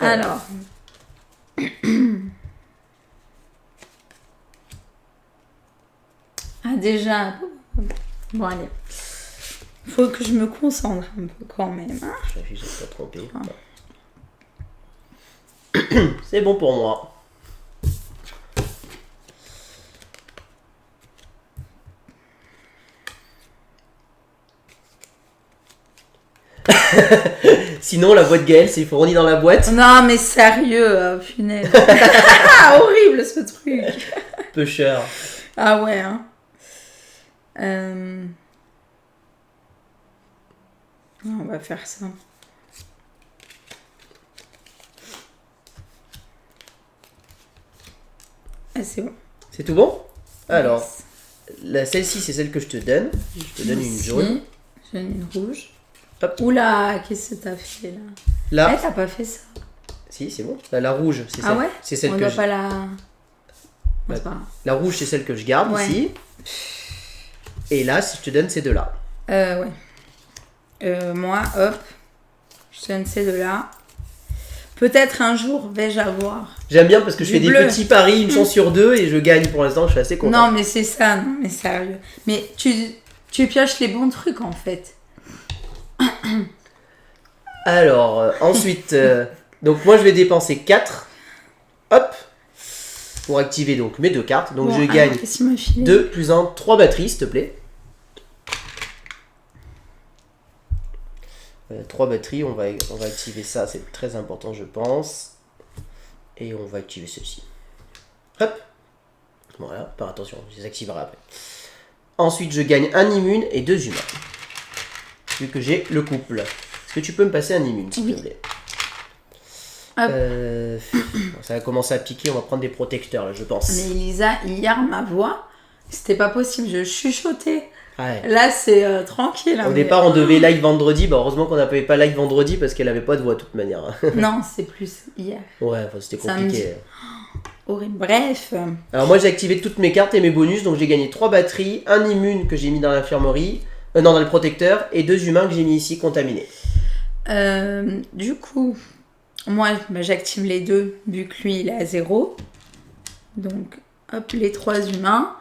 Alors. Ah déjà. Bon allez. Faut que je me concentre un peu quand même. Hein. Je vérifie, j'ai pas trompé. Ah. C'est bon pour moi. Sinon, la boîte Gaël, c'est fourni dans la boîte. Non mais sérieux, punaise. Horrible ce truc. Peu cher. Ah ouais. Hein. On va faire ça. Ah c'est bon. C'est tout bon? Alors, Yes. celle-ci, c'est celle que je te donne. Je te donne une Ici, jaune. J'ai une rouge. Hop. Oula, qu'est-ce que t'as fait là? Là, Eh, t'as pas fait ça. si, c'est bon. Là, la rouge, c'est Ah celle, ouais? c'est celle On que doit je... pas la... Non, c'est pas grave. La rouge, c'est celle que je garde Ouais. ici. Et là, si je te donne ces deux-là. Ouais. Moi, hop, je te donne ces deux-là. Peut-être un jour vais-je avoir. J'aime bien parce que je Du fais bleu. des petits paris, une chance sur deux, et je gagne pour l'instant, je suis assez content. Non, mais c'est ça, non, mais sérieux. Mais tu pioches les bons trucs en fait. Alors, ensuite, donc moi je vais dépenser 4. Hop. Pour activer donc mes deux cartes. Donc Bon, je alors, gagne qu'est-ce qu'il m'a filé 2 plus 1, 3 batteries, s'il te plaît. 3 batteries, on va activer ça, c'est très important je pense. Et on va activer ceci. Hop. Voilà, par attention, je les activerai après. Ensuite, je gagne un immune et 2 humains. Vu que j'ai le couple. Est-ce que tu peux me passer un immune, s'il te plaît? Ça va commencer à piquer, on va prendre des protecteurs là, je pense. Mais Elisa, hier, ma voix, c'était pas possible, je chuchotais. Ouais. Là, c'est tranquille. Au départ, on devait live vendredi. Bah, heureusement qu'on n'avait pas live vendredi parce qu'elle avait pas de voix de toute manière. Non, c'est plus hier. Ouais, enfin, c'était compliqué. Horrible. Bref. Alors, moi, j'ai activé toutes mes cartes et mes bonus. Donc, j'ai gagné 3 batteries, un immune que j'ai mis dans l'infirmerie, non, dans le protecteur, et 2 humains que j'ai mis ici contaminés. Du coup, moi, j'active les 2 vu que lui, il est à 0. Donc, hop, les 3 humains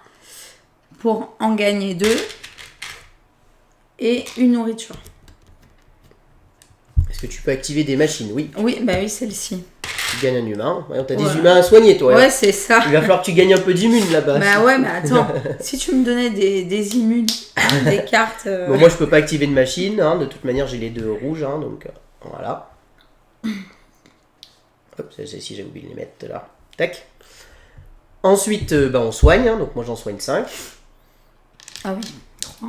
pour en gagner 2. Et une nourriture. Est-ce que tu peux activer des machines? Oui. Oui, celle-ci. Tu gagnes un humain. Ouais, t'as des humains à soigner, toi. Ouais, c'est ça. Il va falloir que tu gagnes un peu d'immunes là-bas. Bah ouais, mais attends. Si tu me donnais des immunes, des cartes... Bon, moi, je peux pas activer de machine. Hein. De toute manière, j'ai les 2 rouges. Hein, donc, voilà. Hop, celle-ci, j'ai oublié de les mettre là. Tac. Ensuite, on soigne. Hein, donc, moi, j'en soigne 5. Ah oui, 3.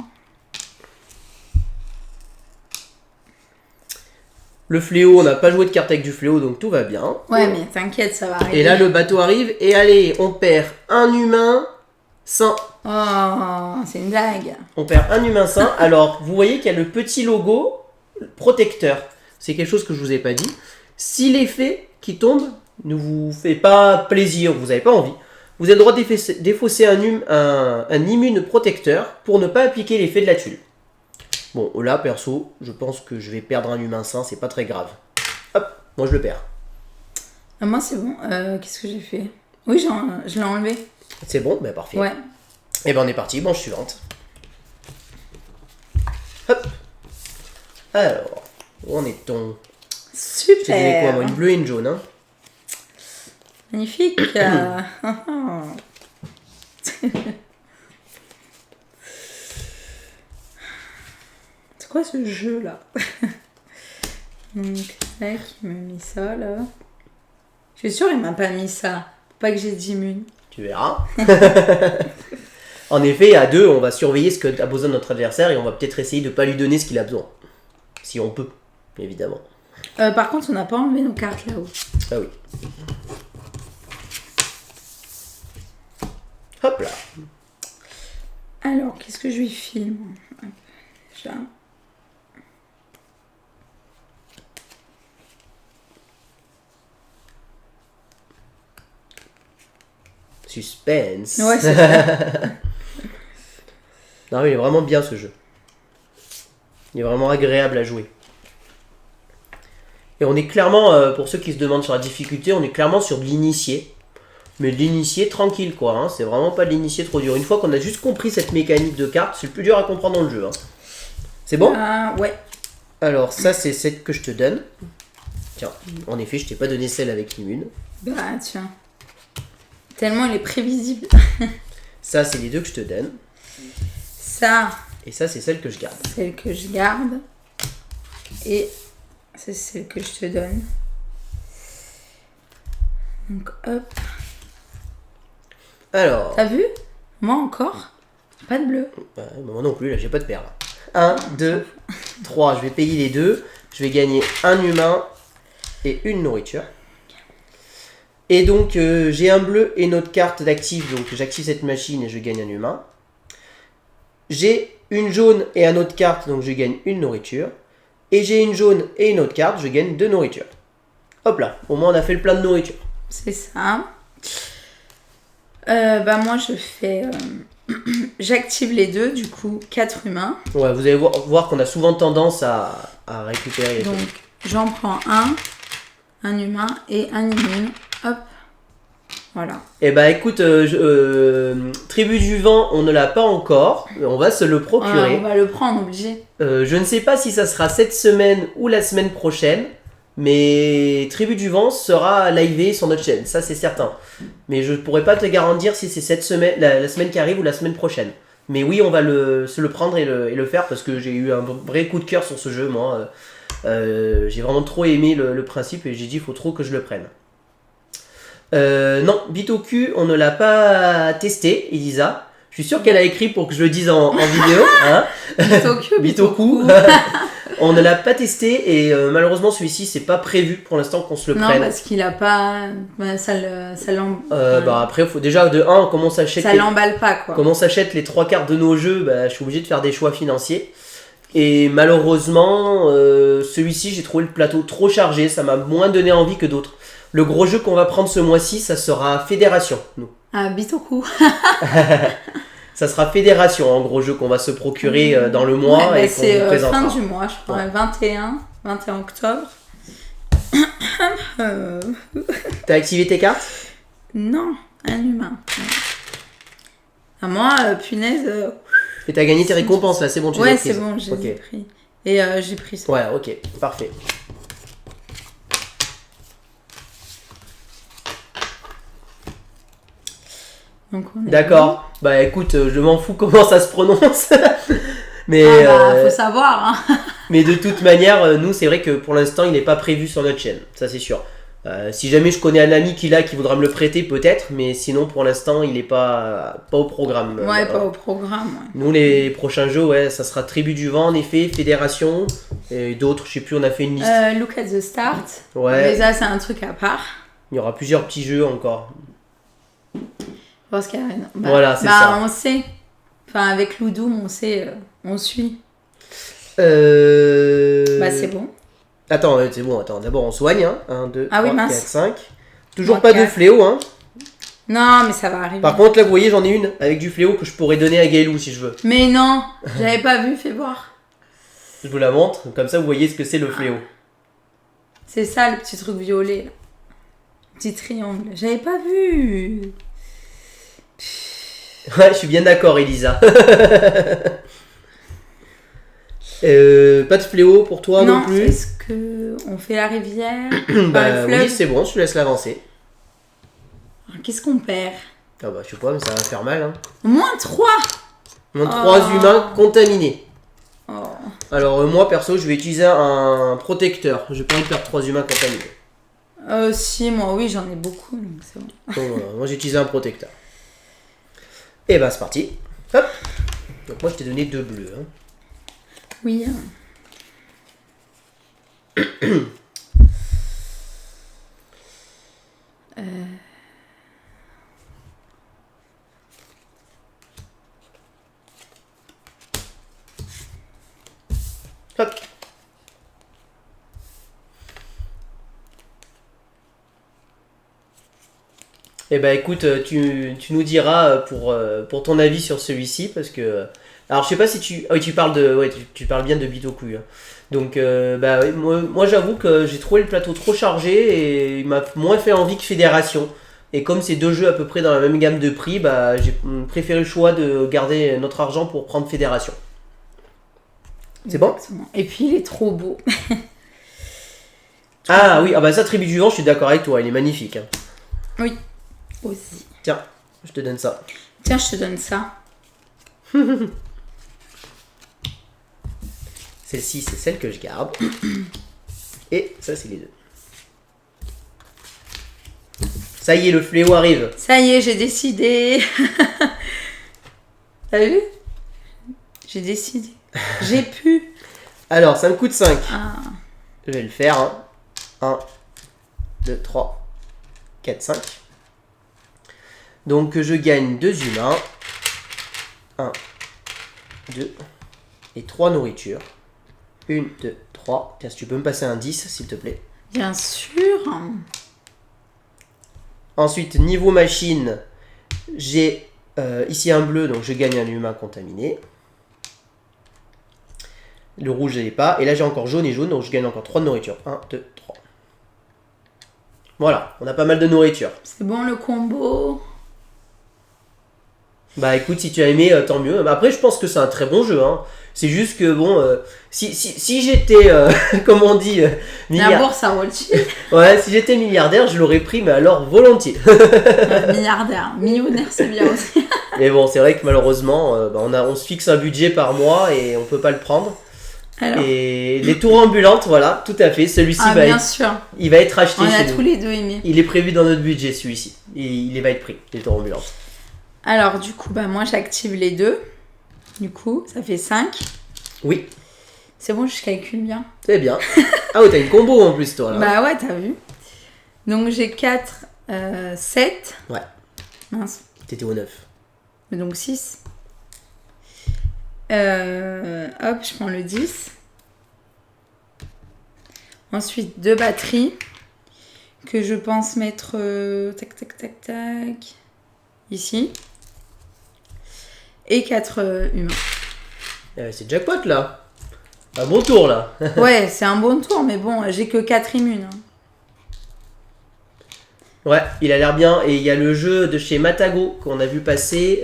Le fléau, on n'a pas joué de carte avec du fléau, donc tout va bien. Ouais, mais t'inquiète, ça va arriver. Et là, le bateau arrive, et allez, on perd un humain sain. Oh, c'est une blague. On perd un humain sain. Alors, vous voyez qu'il y a le petit logo protecteur. C'est quelque chose que je vous ai pas dit. Si l'effet qui tombe ne vous fait pas plaisir, vous n'avez pas envie, vous avez le droit de défausser un immune protecteur pour ne pas appliquer l'effet de la tuile. Bon, là, perso, je pense que je vais perdre un humain sain, c'est pas très grave. Hop, moi je le perds. Ah, moi, c'est bon. Qu'est-ce que j'ai fait? Oui, je l'ai enlevé. C'est bon, ben parfait. Ouais. Et ben on est parti, manche suivante. Hop. Alors, où en est-on? Super. Je t'ai donné quoi, moi? Une bleue et une jaune, hein? Magnifique. C'est quoi ce jeu là? Donc, tac, il m'a mis ça là. Je suis sûre, il m'a pas mis ça. Faut pas que j'ai d'immune. Tu verras. En effet, à 2, on va surveiller ce que a besoin notre adversaire et on va peut-être essayer de pas lui donner ce qu'il a besoin. Si on peut, évidemment. Par contre, on n'a pas enlevé nos cartes là-haut. Ah oui. Hop là. Alors, qu'est-ce que je lui filme? Déjà. Suspense. Ouais, c'est ça. Non, il est vraiment bien ce jeu. Il est vraiment agréable à jouer. Et on est clairement, pour ceux qui se demandent sur la difficulté, on est clairement sur de l'initié. Mais de l'initié tranquille quoi, hein. C'est vraiment pas de l'initié trop dur. Une fois qu'on a juste compris cette mécanique de carte, c'est le plus dur à comprendre dans le jeu. Hein. C'est bon? Ouais. Alors ça c'est celle que je te donne. Tiens, en effet je t'ai pas donné celle avec l'immune. Bah tiens. Tellement il est prévisible. Ça c'est les 2 que je te donne. Ça. Et ça c'est celle que je garde. Celle que je garde. Et c'est celle que je te donne. Donc hop. Alors. T'as vu? Moi encore. Pas de bleu. Moi non plus, là j'ai pas de perles. 1, 2, 3. Je vais payer les 2. Je vais gagner un humain et une nourriture. Et donc j'ai un bleu et une autre carte d'actif. Donc j'active cette machine et je gagne un humain. J'ai une jaune et une autre carte. Donc je gagne une nourriture. Et j'ai une jaune et une autre carte. Je gagne 2 nourritures. Hop là. Au moins on a fait le plein de nourriture. C'est ça. Bah moi je fais... J'active les 2, du coup 4 humains. Ouais, vous allez voir qu'on a souvent tendance à récupérer les Donc trucs. j'en prends un humain et un immune. Hop. Voilà. Eh bah écoute, Tribu du Vent, on ne l'a pas encore. On va se le procurer. On va le prendre, obligé. Je ne sais pas si ça sera cette semaine ou la semaine prochaine. Mais Tribu du Vent sera livé sur notre chaîne, ça c'est certain. Mais je pourrais pas te garantir si c'est cette semaine, la semaine qui arrive ou la semaine prochaine. Mais oui, on va se le prendre et le faire parce que j'ai eu un vrai coup de cœur sur ce jeu, moi. J'ai vraiment trop aimé le principe et j'ai dit il faut trop que je le prenne. Non, Bitoku, on ne l'a pas testé, Elisa. Je suis sûr qu'elle a écrit pour que je le dise en vidéo. Hein. Bitoku. On ne l'a pas testé et malheureusement celui-ci c'est pas prévu pour l'instant qu'on se le prenne. Non, parce qu'il a pas. Après, faut déjà de 1, comment on s'achète. Ça l'emballe pas quoi. Comment on s'achète les 3 quarts de nos jeux, je suis obligé de faire des choix financiers. Et malheureusement, celui-ci j'ai trouvé le plateau trop chargé, ça m'a moins donné envie que d'autres. Le gros jeu qu'on va prendre ce mois-ci, ça sera Fédération, nous. Ah, Bitoku. Ça sera Fédération, en gros jeu qu'on va se procurer dans le mois et qu'on vous présentera. C'est fin du mois, je crois, 21 octobre. T'as activé tes cartes? Non, un humain. À moi, punaise. Et t'as gagné tes récompenses là, c'est bon, tu les as prises. Ouais, c'est bon, j'ai pris. Et j'ai pris ça. Ouais, ok, parfait. D'accord. Bah écoute, je m'en fous comment ça se prononce. Mais faut savoir. Hein. Mais de toute manière, nous, c'est vrai que pour l'instant, il n'est pas prévu sur notre chaîne. Ça, c'est sûr. Si jamais je connais un ami qui l'a, qui voudra me le prêter, peut-être. Mais sinon, pour l'instant, il n'est pas au programme. Pas au programme. Ouais. Nous, les prochains jeux, ça sera Tribu du Vent, en effet, Fédération. Et d'autres, je sais plus, on a fait une liste. Look at the Start. Ouais. Mais ça, c'est un truc à part. Il y aura plusieurs petits jeux encore. Parce qu'il y a... voilà, c'est ça. On sait. Enfin, avec Loudoum, on sait, on suit. C'est bon. Attends, c'est bon, attends. D'abord, on soigne. Hein. 1, 2, 3, 4, 5. Toujours pas 4. De fléau, hein. Non, mais ça va arriver. Par contre, là, vous voyez, j'en ai une avec du fléau que je pourrais donner à Gaëlou si je veux. Mais non, j'avais pas vu, fais voir. Je vous la montre, comme ça, vous voyez ce que c'est le fléau. C'est ça, le petit truc violet, là. Petit triangle. J'avais pas vu. Ouais, je suis bien d'accord, Elisa. Pas de fléau pour toi non plus. Est-ce qu'on fait la rivière? Oui, c'est bon, je te laisse l'avancer. Qu'est-ce qu'on perd? Je sais pas, mais ça va faire mal. Hein. Moins 3 Moins 3 humains contaminés. Oh. Alors, moi, perso, je vais utiliser un protecteur. Je pas envie de perdre 3 humains contaminés. Si, moi, oui, j'en ai beaucoup, donc c'est bon. Donc, voilà, moi, j'ai utilisé un protecteur. Et c'est parti. Hop. Donc moi je t'ai donné 2 bleus. Hein. Oui. Hop. Eh écoute, tu nous diras pour ton avis sur celui-ci parce que alors je sais pas si tu parles tu parles bien de Bitoku. Hein. Donc moi j'avoue que j'ai trouvé le plateau trop chargé et il m'a moins fait envie que Fédération. Et comme c'est 2 jeux à peu près dans la même gamme de prix, j'ai préféré le choix de garder notre argent pour prendre Fédération. C'est bon ? Et puis il est trop beau. Ah oui, ça Tribu du Vent, je suis d'accord avec toi, il est magnifique. Hein. Oui. Aussi. Tiens, je te donne ça. Tiens, je te donne ça. Celle-ci, c'est celle que je garde. Et ça, c'est les 2. Ça y est, le fléau arrive. Ça y est, j'ai décidé. T'as vu? J'ai décidé. J'ai pu. Alors, ça me coûte 5. Ah. Je vais le faire. 1, 2, 3, 4, 5. Donc je gagne 2 humains, 1, 2 et 3 nourritures. 1, 2, 3. Tiens, si tu peux me passer un 10, s'il te plaît. Bien sûr. Ensuite, niveau machine, j'ai ici un bleu, donc je gagne un humain contaminé. Le rouge, je l'ai pas. Et là, j'ai encore jaune et jaune, donc je gagne encore 3 de nourriture. 1, 2, 3. Voilà, on a pas mal de nourriture. C'est bon le combo. Écoute, si tu as aimé, tant mieux. Après, je pense que c'est un très bon jeu. Hein. C'est juste que, si j'étais, comme on dit, la bourse à Wall Street. Ouais, si j'étais milliardaire, je l'aurais pris, mais alors volontiers. Milliardaire, millionnaire, c'est bien aussi. Mais bon, c'est vrai que malheureusement, on se fixe un budget par mois et on peut pas le prendre. Alors. Et les tours ambulantes, voilà, tout à fait. Celui-ci bien sûr. Il va être acheté On a chez tous nous. les deux aimé. Il est prévu dans notre budget, celui-ci. Il va être pris, les tours ambulantes. Alors, du coup, moi, j'active les deux. Du coup, ça fait 5. Oui. C'est bon, je calcule bien. C'est bien. Ah ouais, t'as une combo en plus, toi, là. Bah ouais, t'as vu. Donc, j'ai 4, 7. Ouais. Mince. T'étais au 9. Donc, 6. Hop, je prends le 10. Ensuite, 2 batteries que je pense mettre tac, tac, tac, tac, ici. Et 4 humains. C'est jackpot, là. Un bon tour, là. Ouais, c'est un bon tour, mais bon, j'ai que 4 immunes. Hein. Ouais, il a l'air bien. Et il y a le jeu de chez Matago qu'on a vu passer.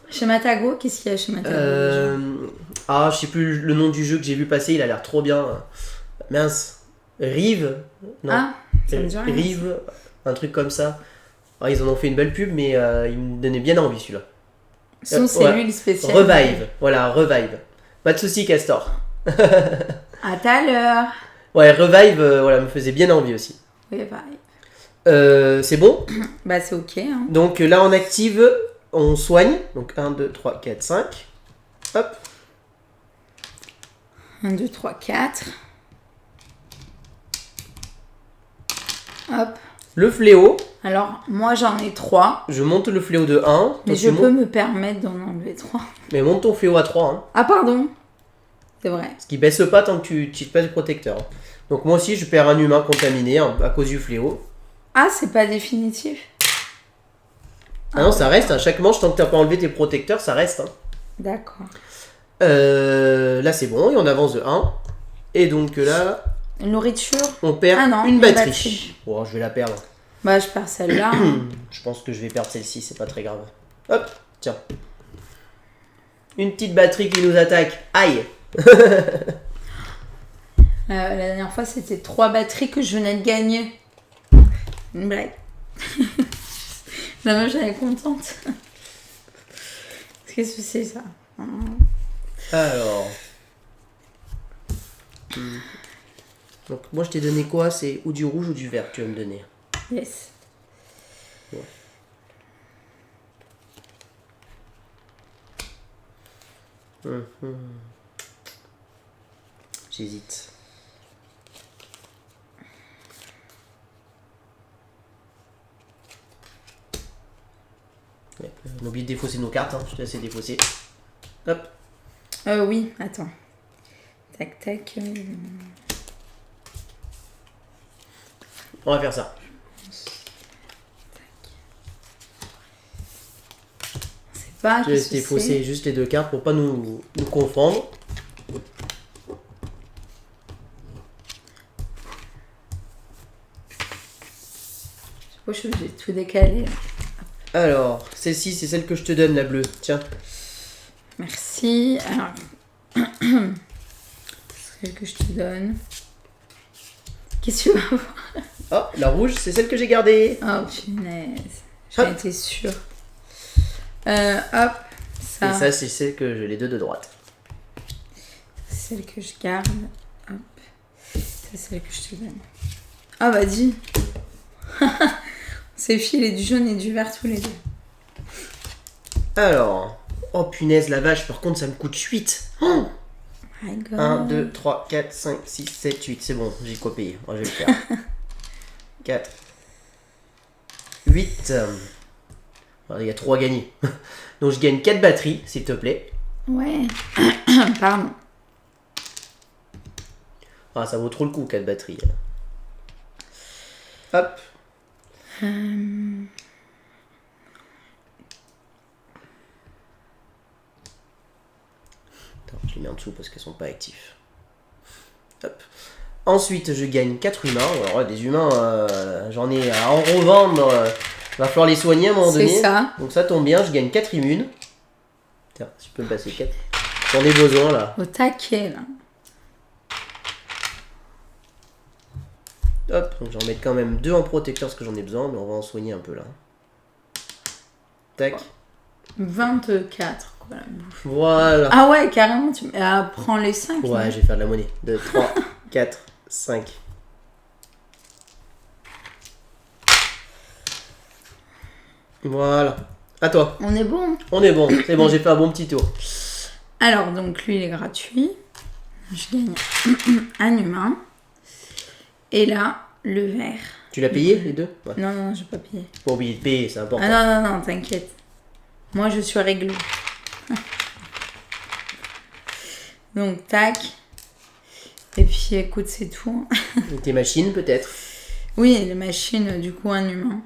Chez Matago, qu'est-ce qu'il y a chez Matago déjà je sais plus le nom du jeu que j'ai vu passer, il a l'air trop bien. Mince. Rive. Non. Ah, ça me dit rien. Rive, un truc comme ça. Ah, ils en ont fait une belle pub, mais il me donnait bien envie celui-là. Sinon, c'est l'huile spéciale. Revive, voilà, Revive. Pas de soucis, Castor. À tout à l'heure. Ouais, Revive, me faisait bien envie aussi. Revive. C'est bon. Bah, c'est ok. Hein. Donc là, on active, on soigne. Donc 1, 2, 3, 4, 5. Hop. 1, 2, 3, 4. Hop. Le fléau. Alors, moi, j'en ai 3. Je monte le fléau de 1. Mais je peux me permettre d'en enlever 3. Mais monte ton fléau à 3. Hein. Ah, pardon. C'est vrai. Ce qui baisse pas tant que tu utilises pas le protecteur. Donc moi aussi, je perds un humain contaminé à cause du fléau. Ah, c'est pas définitif. Ah non, ça reste. Chaque manche, tant que t'as pas enlevé tes protecteurs, ça reste. Hein. D'accord. Là, c'est bon. Et on avance de 1. Et donc là... Nourriture. On perd une batterie. Oh, je vais la perdre. Bah, je perds celle-là. Je pense que je vais perdre celle-ci, c'est pas très grave. Hop, tiens. Une petite batterie qui nous attaque. Aïe. La dernière fois, c'était 3 batteries que je venais de gagner. Une blague. La meuf, j'étais contente. Qu'est-ce que c'est, ça? Alors... Donc moi je t'ai donné quoi? C'est ou du rouge ou du vert que tu vas me donner? Yes. Ouais. J'hésite. Ouais, on oublie de défausser nos cartes, hein. Je te laisse les défausser. Hop. Oui, attends. Tac, tac. On va faire ça. C'est pas. Je laisse défausser juste les 2 cartes pour pas nous confondre. Je suis obligée de tout décaler. Alors, celle-ci, c'est celle que je te donne, la bleue. Tiens. Merci. Alors, c'est celle que je te donne. Qu'est-ce que tu vas avoir? Oh, la rouge, c'est celle que j'ai gardée. Oh, punaise. J'en étais sûre. Hop, ça. Et ça, c'est celle que j'ai les 2 de droite. C'est celle que je garde. Hop. C'est celle que je te donne. Ah, bah, dis. C'est filé du jaune et du vert tous les deux. Alors. Oh, punaise, la vache, par contre, ça me coûte 8. Oh, my God. 1, 2, 3, 4, 5, 6, 7, 8. C'est bon, j'ai quoi payer. Oh, je vais le faire. 4. 8. Il y a 3 à gagner. Donc, je gagne 4 batteries, s'il te plaît. Ouais. Pardon. Ah, ça vaut trop le coup, 4 batteries. Hop. Attends, je les mets en dessous parce qu'elles sont pas actifs. Hop. Ensuite, je gagne 4 humains. Alors, des humains, j'en ai à en revendre. Va falloir les soigner à un moment donné. C'est ça. Donc, ça tombe bien, je gagne 4 immunes. Tiens, si tu peux me passer 4. J'en ai besoin là. Au taquet, là. Hop, donc j'en mets quand même 2 en protecteur parce que j'en ai besoin, mais on va en soigner un peu là. Tac. 24, quoi. quoi, la bouffe. Voilà. Ah ouais, carrément, prends les 5. Ouais, je vais faire de la monnaie. 2, 3, 4, 5. Voilà. À toi. On est bon. On est bon. C'est bon, j'ai fait un bon petit tour. Alors, donc, lui, il est gratuit. Je gagne un humain. Et là, le vert. Tu l'as payé, les deux? Ouais. Non, non, j'ai pas payé. Pas oublier de payer, c'est important. Ah non, t'inquiète. Moi, je suis réglo. Donc, tac. Et puis, écoute, c'est tout. Et tes machines, peut-être. Oui, les machines, du coup, un humain.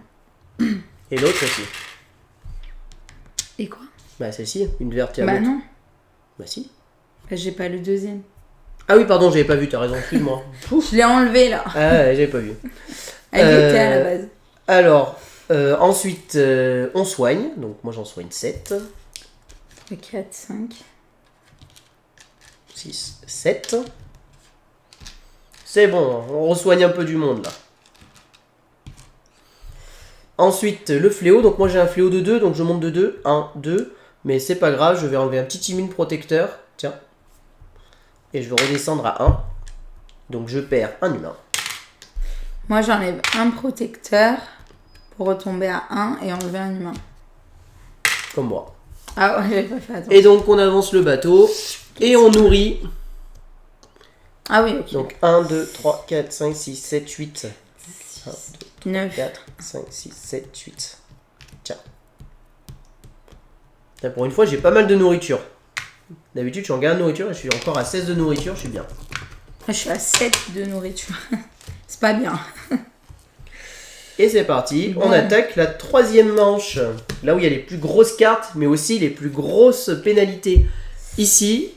Et l'autre aussi. Et quoi? Bah, celle-ci, une verte et Bah l'autre. non. Bah, si. Bah, j'ai pas le deuxième. Ah oui, pardon, j'avais pas vu, t'as raison, excuse-moi. Je l'ai enlevé, là. Ah ouais, j'avais pas vu. Elle était à la base. Alors, ensuite, on soigne. Donc, moi, j'en soigne 7. 4, 5. 6, 7. C'est bon, on resoigne un peu du monde, là. Ensuite, le fléau. Donc, moi, j'ai un fléau de 2, donc je monte de 2. 1, 2. Mais c'est pas grave, je vais enlever un petit immune protecteur. Tiens. Et je vais redescendre à 1. Donc, je perds un humain. Moi, j'enlève un protecteur pour retomber à 1 et enlever un humain. Comme moi. Ah ouais, j'avais pas fait attention. Et donc, on avance le bateau. Et on nourrit. Ah oui, ok. Donc, 1, 2, 3, 4, 5, 6, 7, 8. 1, 2, 9. 4, 5, 6, 7, 8. Tiens. Tiens, pour une fois, j'ai pas mal de nourriture. D'habitude, je suis en gain de nourriture et je suis encore à 16 de nourriture, je suis bien. Je suis à 7 de nourriture. C'est pas bien. Et c'est parti, Bon. on attaque la troisième manche. Là où il y a les plus grosses cartes, mais aussi les plus grosses pénalités. Ici,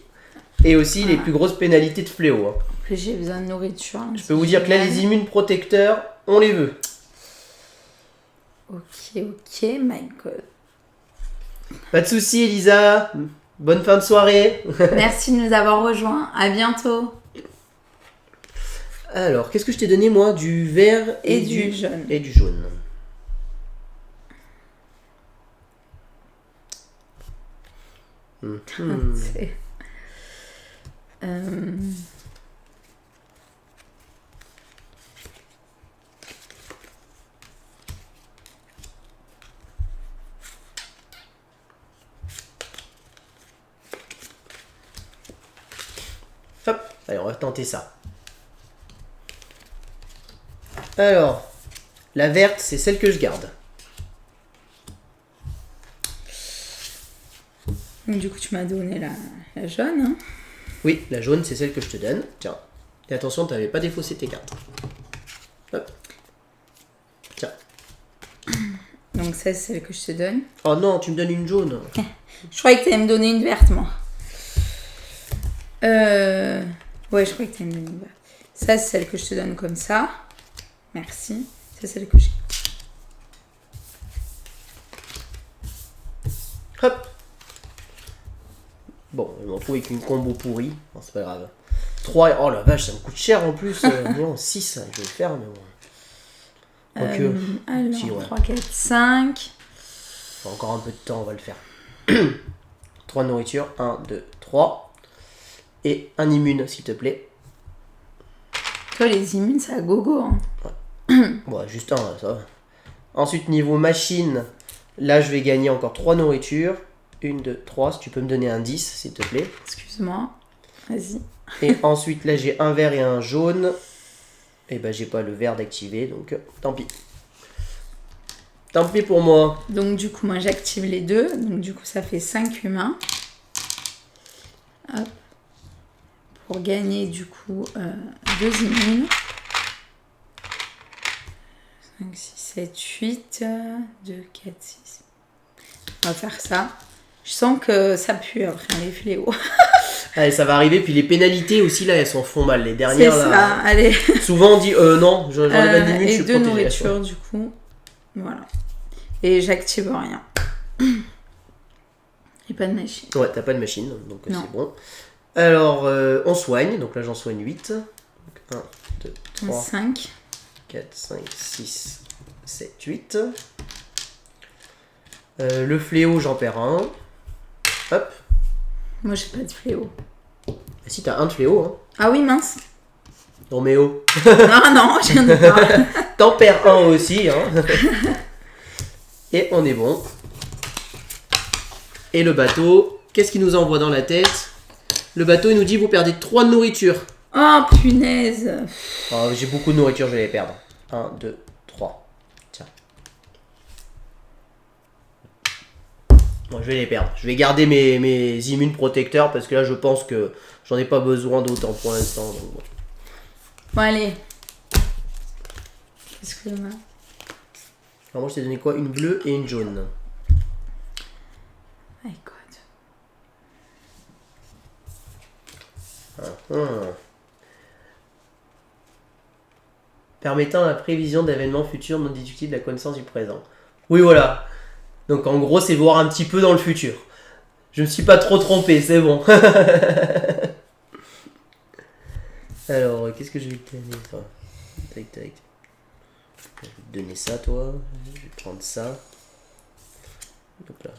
et aussi les plus grosses pénalités de fléau. Hein. En plus, j'ai besoin de nourriture. Je peux vous dire que là, les immunes protecteurs, on les veut. Ok, my god. Pas de soucis, Elisa. Bonne fin de soirée. Merci de nous avoir rejoints. À bientôt. Alors, qu'est-ce que je t'ai donné, moi? Du vert Et du jaune. Et du jaune. C'est... Hop, allez, on va tenter ça. Alors, la verte, c'est celle que je garde. Donc, du coup, tu m'as donné la jaune. Hein. Oui, la jaune, c'est celle que je te donne. Tiens. Et attention, tu n'avais pas défaussé tes cartes. Hop. Tiens. Donc, ça, c'est celle que je te donne. Oh non, tu me donnes une jaune. Je croyais que tu allais me donner une verte, moi. Ouais, je croyais que tu allais me donner une verte. Ça, c'est celle que je te donne comme ça. Merci. C'est celle que je... Hop. Bon, je m'en retrouve avec une combo pourrie. Bon, c'est pas grave. 3, oh la vache, ça me coûte cher en plus. Non, 6, je vais le faire, mais bon. alors, si, ouais. 3, 4, 5. Encore un peu de temps, on va le faire. 3 de nourriture, 1, 2, 3. Et un immune, s'il te plaît. Toi, les immunes, c'est à gogo. Hein. Ouais, juste un, ça va. Ensuite, niveau machine, là, je vais gagner encore 3 nourritures. 1, 2, 3. Si tu peux me donner un 10, s'il te plaît. Excuse-moi. Vas-y. Et ensuite, là, j'ai un vert et un jaune. Et ben, j'ai pas le vert d'activer, donc tant pis. Tant pis pour moi. Donc, du coup, moi, j'active les deux. Donc, du coup, ça fait 5 humains. Hop. Pour gagner, du coup, 2 immunes. 5, 6, 7, 8. 2, 4, 6. On va faire ça. Je sens que ça pue après les fléaux. Allez, ça va arriver. Puis les pénalités aussi, là, elles s'en font mal. Les dernières, C'est ça, là. allez. Souvent, on dit non, j'enlève un immune, je et suis 2 protégé. nourritures, du coup. Voilà. Et j'active rien. Et pas de machine. Ouais, t'as pas de machine, donc Non. c'est bon. Alors, on soigne. Donc là, j'en soigne 8. Donc, 1, 2, 3, 5. 4, 5, 6, 7, 8. Le fléau, j'en perds un. Hop. Moi, j'ai pas de fléau. Et si t'as un de fléau, hein. Ah oui, mince. Roméo. Non, j'en ai pas. T'en perds un aussi, hein. Et on est bon. Et le bateau, qu'est-ce qu'il nous envoie dans la tête? Le bateau, il nous dit vous perdez 3 de nourriture. Oh, punaise. Oh, j'ai beaucoup de nourriture, je vais les perdre. 1, 2, 3. Tiens. Bon, je vais les perdre. Je vais garder mes immunes protecteurs parce que là, je pense que j'en ai pas besoin d'autant pour l'instant. Donc bon. Bon, allez. Qu'est-ce que l'on a? Alors moi, je t'ai donné quoi? Une bleue et une jaune. My God. Permettant la prévision d'événements futurs non déductibles de la connaissance du présent. Oui, voilà. Donc en gros, c'est voir un petit peu dans le futur. Je me suis pas trop trompé, c'est bon. Alors, qu'est-ce que je vais te donner, toi? Tac, tac. Je vais te donner ça, toi. Je vais prendre ça. Hop là.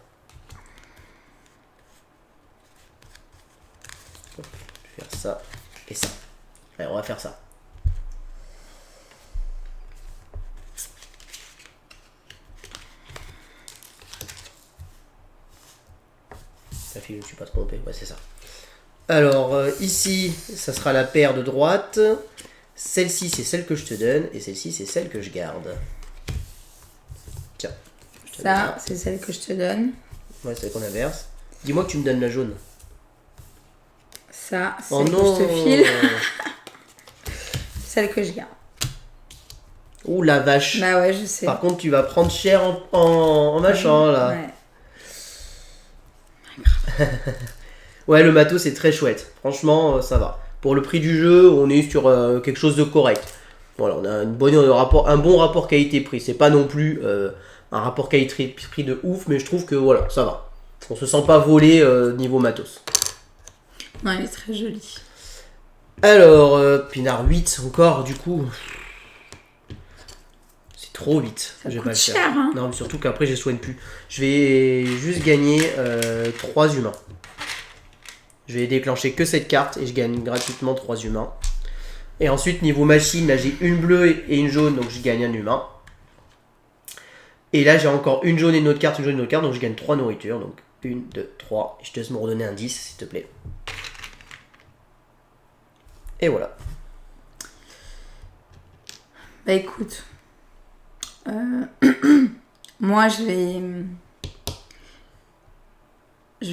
Hop, je vais faire ça et ça. Allez, on va faire ça. Ça fait que je ne suis pas trompé, ouais, c'est ça. Alors, ici, ça sera la paire de droite. Celle-ci, c'est celle que je te donne. Et celle-ci, c'est celle que je garde. Tiens. Ça, c'est celle que je te donne. Ouais, c'est celle qu'on inverse. Dis-moi que tu me donnes la jaune. Ça, c'est Oh celle que non. je te file. Celle que je garde. Ouh la vache. Bah ouais, je sais. Par contre, tu vas prendre cher en machin, là. Ouais. Ouais, le matos, c'est très chouette. Franchement, ça va. Pour le prix du jeu, on est sur quelque chose de correct. Voilà, on a un bon rapport qualité-prix. C'est pas non plus un rapport qualité-prix de ouf, mais je trouve que voilà, ça va. On se sent pas volé niveau matos. Non, il est très joli. Alors, Pinard 8 encore, du coup. C'est trop vite. Ça Je vais coûte pas le cher, faire. hein. Non, mais surtout qu'après, je soigne plus. Je vais juste gagner 3 humains. Je vais déclencher que cette carte et je gagne gratuitement 3 humains. Et ensuite, niveau machine, là j'ai une bleue et une jaune, donc je gagne un humain. Et là j'ai encore une jaune et une autre carte, une jaune et une autre carte, donc je gagne 3 nourritures. Donc 1, 2, 3. Je te laisse me redonner un 10, s'il te plaît. Et voilà. Bah écoute. Moi, je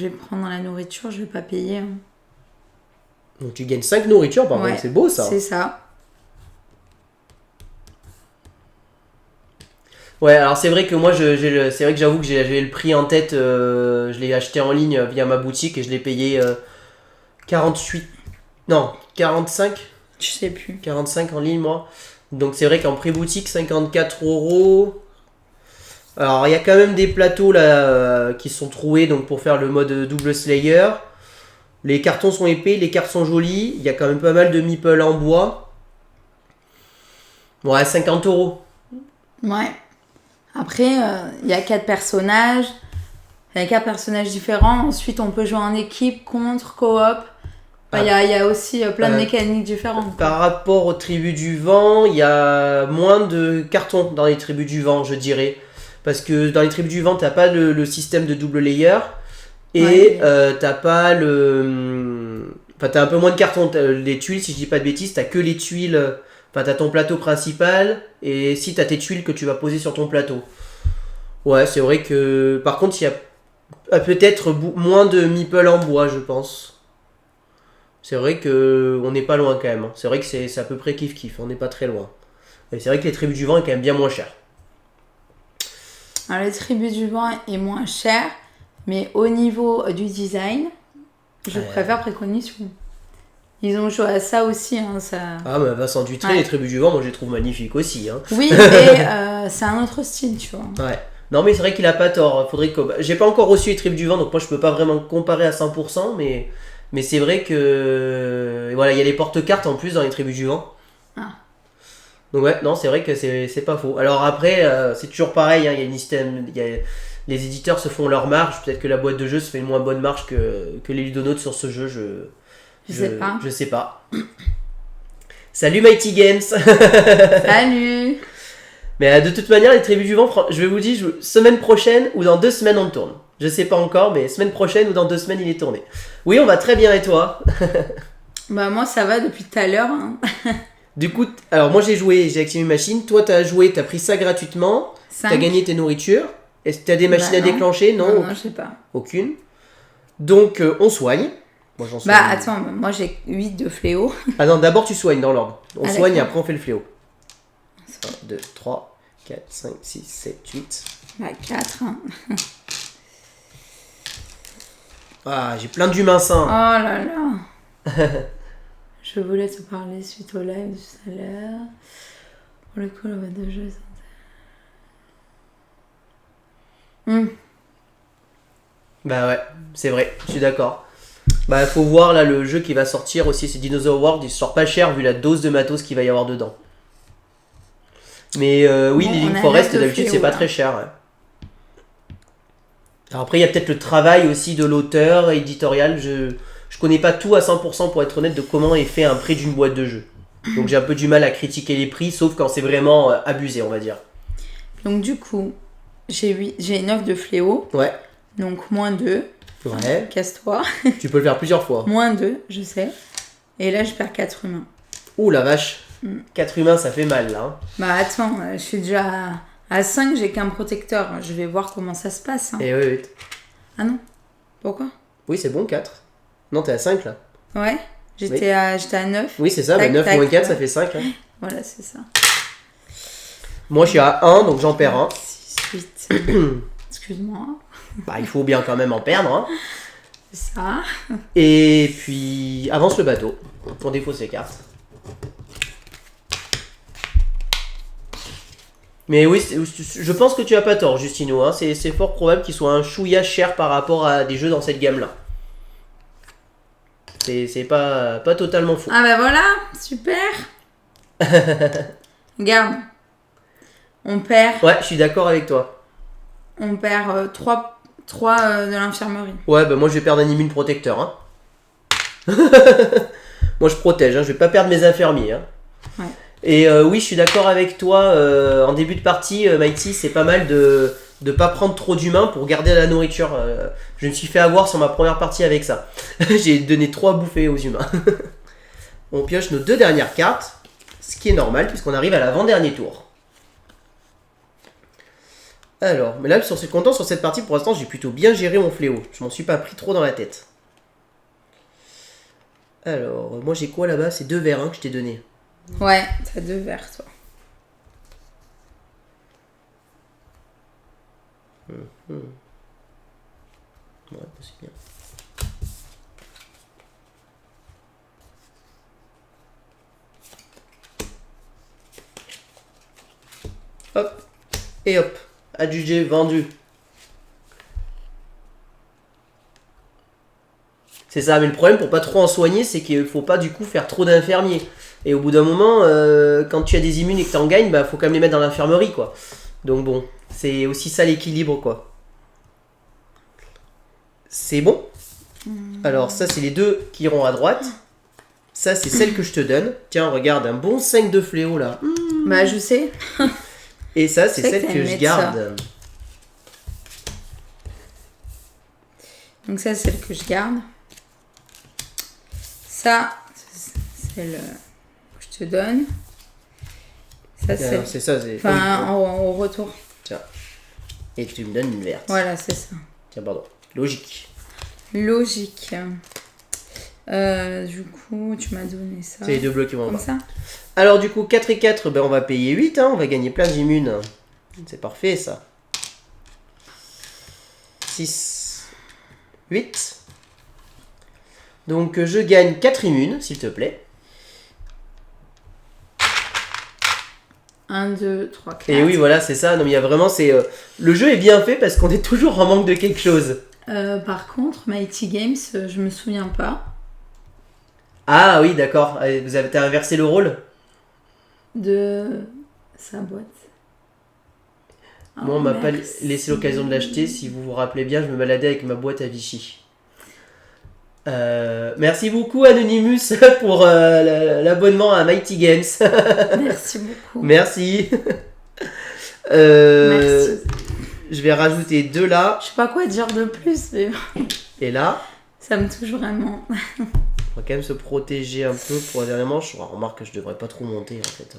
vais prendre la nourriture, je vais pas payer. Hein. Donc tu gagnes 5 nourritures par contre, c'est beau ça. C'est ça. Ouais, alors c'est vrai que moi, c'est vrai que j'avoue que j'avais le prix en tête. Je l'ai acheté en ligne via ma boutique et je l'ai payé 48. Non, 45. Je sais plus. 45 en ligne, moi. Donc c'est vrai qu'en pré-boutique, 54 €. Alors il y a quand même des plateaux là qui sont troués donc pour faire le mode double Slayer. Les cartons sont épais, les cartes sont jolies. Il y a quand même pas mal de meeples en bois. Ouais, 50 €. Ouais. Après, il y a 4 personnages. Il y a 4 personnages différents. Ensuite, on peut jouer en équipe, contre, coop. Il y a aussi plein de mécaniques différentes. Par rapport aux tribus du vent, il y a moins de cartons dans les tribus du vent, je dirais. Parce que dans les tribus du vent, t'as pas le système de double layer. Et t'as pas le... Enfin, t'as un peu moins de cartons. Les tuiles, si je dis pas de bêtises, t'as que les tuiles... Enfin, t'as ton plateau principal. Et si t'as tes tuiles que tu vas poser sur ton plateau. Ouais, c'est vrai que... Par contre, il y a peut-être moins de meeples en bois, je pense. C'est vrai que on n'est pas loin quand même. C'est vrai que c'est à peu près kiff-kiff. On n'est pas très loin. Et c'est vrai que les tribus du vent est quand même bien moins cher. Alors, les tribus du vent est moins cher. Mais au niveau du design, je préfère Précognition. Ils ont joué à ça aussi. Hein, ça... Ah, mais Vincent Dutré, les tribus du vent, moi je les trouve magnifiques aussi. Hein. Oui, mais c'est un autre style, tu vois. Ouais. Non, mais c'est vrai qu'il a pas tort. Faudrait que... J'ai pas encore reçu les tribus du vent, donc moi je peux pas vraiment comparer à 100%, mais c'est vrai que... Voilà, il y a les porte-cartes en plus dans les tribus du vent. Ah. Donc ouais, non, c'est vrai que c'est pas faux. Alors après, c'est toujours pareil, hein, il y a une système, les éditeurs se font leur marge. Peut-être que la boîte de jeu se fait une moins bonne marge que les ludonautes sur ce jeu. Je sais pas. Je sais pas. Salut Mighty Games. Salut. Mais de toute manière, les tribus du vent, je vais vous dire, semaine prochaine ou dans 2 semaines on le tourne. Je sais pas encore, mais semaine prochaine ou dans 2 semaines il est tourné. Oui, on va très bien et toi? Bah moi ça va depuis tout à l'heure. Hein. Du coup, alors moi j'ai joué, j'ai activé une machine. Toi t'as joué, t'as pris ça gratuitement. 5. T'as gagné tes nourritures. Est-ce que t'as des machines Bah à déclencher? Non, non, je sais pas. aucune. Donc on soigne. Moi j'en soigne. Bah attends, moi j'ai 8 de fléau. Ah non, d'abord tu soignes dans l'ordre. On soigne et d'accord. après on fait le fléau. 1, 2, 3, 4, 5, 6, 7, 8. Bah 4. Hein. Ah, j'ai plein d'humains Oh sains. là là. Je voulais te parler suite au live du salaire. Pour le coup, la boîte de jeu. Bah ouais, c'est vrai, je suis d'accord. Bah faut voir là le jeu qui va sortir aussi, c'est Dinosaur World, il sort pas cher vu la dose de matos qu'il va y avoir dedans. Mais oui, Bon, les on Link a Forest 9 de d'habitude c'est fléau, pas là. très cher. Ouais. Alors après il y a peut-être le travail aussi de l'auteur éditorial, je connais pas tout à 100% pour être honnête de comment est fait un prix d'une boîte de jeu. Donc j'ai un peu du mal à critiquer les prix, sauf quand c'est vraiment abusé on va dire. Donc du coup, j'ai 9 de fléau. Ouais, Donc moins 2. ouais, Casse-toi. tu peux le faire plusieurs fois. Moins 2, je sais. Et là, je perds 4 humains. Ouh la vache, 4 humains ça fait mal là. Hein. Bah attends, je suis déjà à 5, j'ai qu'un protecteur. Je vais voir comment ça se passe. Hein. Et oui, oui. Ah non? Pourquoi? Oui c'est bon 4. Non t'es à 5 là. Ouais, j'étais à 9. Oui, c'est ça, Tac, 9 tac, moins 4, ouais. ça fait 5. Hein. Voilà, c'est ça. Moi, je suis à 1, donc j'en perds un. 6, 8. Excuse-moi. Bah, il faut bien quand même en perdre. Hein. C'est ça. Et puis, avance le bateau. On défausse les cartes. Mais oui, je pense que tu as pas tort, Justino. Hein. C'est fort probable qu'il soit un chouïa cher par rapport à des jeux dans cette gamme-là. C'est pas totalement faux. Ah bah voilà, super. Regarde. On perd Ouais, je suis d'accord avec toi. 3 de l'infirmerie. Ouais, bah moi je vais perdre un immune protecteur. Hein. Moi je protège, hein. Je vais pas perdre mes infirmiers. Hein. Ouais. Et oui, je suis d'accord avec toi. En début de partie, Mighty, c'est pas mal de pas prendre trop d'humains pour garder la nourriture. Je me suis fait avoir sur ma première partie avec ça. J'ai donné 3 bouffées aux humains. On pioche nos 2 dernières cartes, ce qui est normal puisqu'on arrive à l'avant-dernier tour. Alors, mais là, content sur cette partie, pour l'instant, j'ai plutôt bien géré mon fléau. Je m'en suis pas pris trop dans la tête. Alors, moi j'ai quoi là-bas? C'est 2 verres hein, que je t'ai donné. Ouais, t'as 2 verres, toi. Ouais, c'est bien. Hop, et hop, adjugé, vendu. C'est ça, mais le problème pour pas trop en soigner, c'est qu'il faut pas du coup faire trop d'infirmiers. Et au bout d'un moment, quand tu as des immunes et que t'en gagnes, bah faut quand même les mettre dans l'infirmerie quoi. Donc bon, c'est aussi ça l'équilibre quoi. C'est bon. Alors ça c'est les 2 qui iront à droite. Ça c'est celle que je te donne. Tiens, regarde, un bon 5 de fléau là. Bah je sais. Et ça c'est Je sais celle que que t'aimes je mettre garde. Donc ça, c'est celle que je garde. Ça, c'est celle que je te donne. Ça, c'est... Alors, c'est ça, c'est... Enfin, au retour. Tiens. Et tu me donnes une verte. Voilà, c'est ça. Tiens, pardon. Logique. Logique. Du coup, tu m'as donné ça. C'est les 2 bleus qui vont en Comme bas. ça. Alors du coup, 4 et 4, ben, on va payer 8, hein, on va gagner plein d'immunes. C'est parfait ça. 6, 8. Donc je gagne 4 immunes, s'il te plaît. 1, 2, 3, 4. Et oui, voilà, c'est ça. Non, mais il y a vraiment, le jeu est bien fait parce qu'on est toujours en manque de quelque chose. Par contre, Mighty Games, je me souviens pas. Ah oui, d'accord. T'as inversé le rôle? de sa boîte. Moi, on m'a pas merci. laissé l'occasion de l'acheter. Si vous vous rappelez bien, je me baladais avec ma boîte à Vichy. Merci beaucoup Anonymous pour l'abonnement à Mighty Games. Merci beaucoup. Merci. Merci. Je vais rajouter 2 là Je sais pas quoi dire de plus, mais et là. ça me touche vraiment. On va quand même se protéger un peu pour la dernière manche. On remarque que je devrais pas trop monter en fait.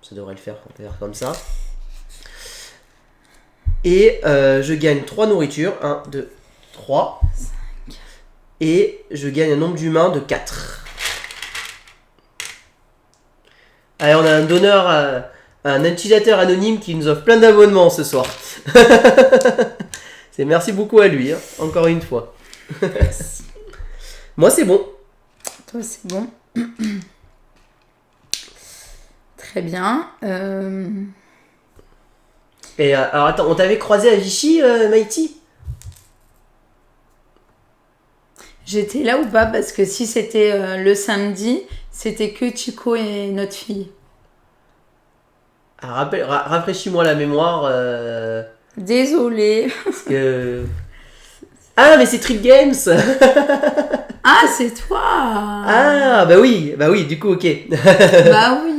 Ça devrait le faire, on peut faire comme ça. Et je gagne 3 nourritures. 1, 2, 3. Et je gagne un nombre d'humains de 4. Allez, on a un donneur, un utilisateur anonyme qui nous offre plein d'abonnements ce soir. Merci beaucoup à lui, hein, encore une fois. Moi, c'est bon. Toi, c'est bon. Très bien. Et alors attends, on t'avait croisé à Vichy, Mighty? J'étais là ou pas? Parce que si c'était le samedi, c'était que Chico et notre fille. Ah, rafraîchis-moi la mémoire. Désolée. Parce que... Ah, mais c'est Trip Games. Ah, c'est toi. Ah, bah oui, du coup, ok. Bah oui.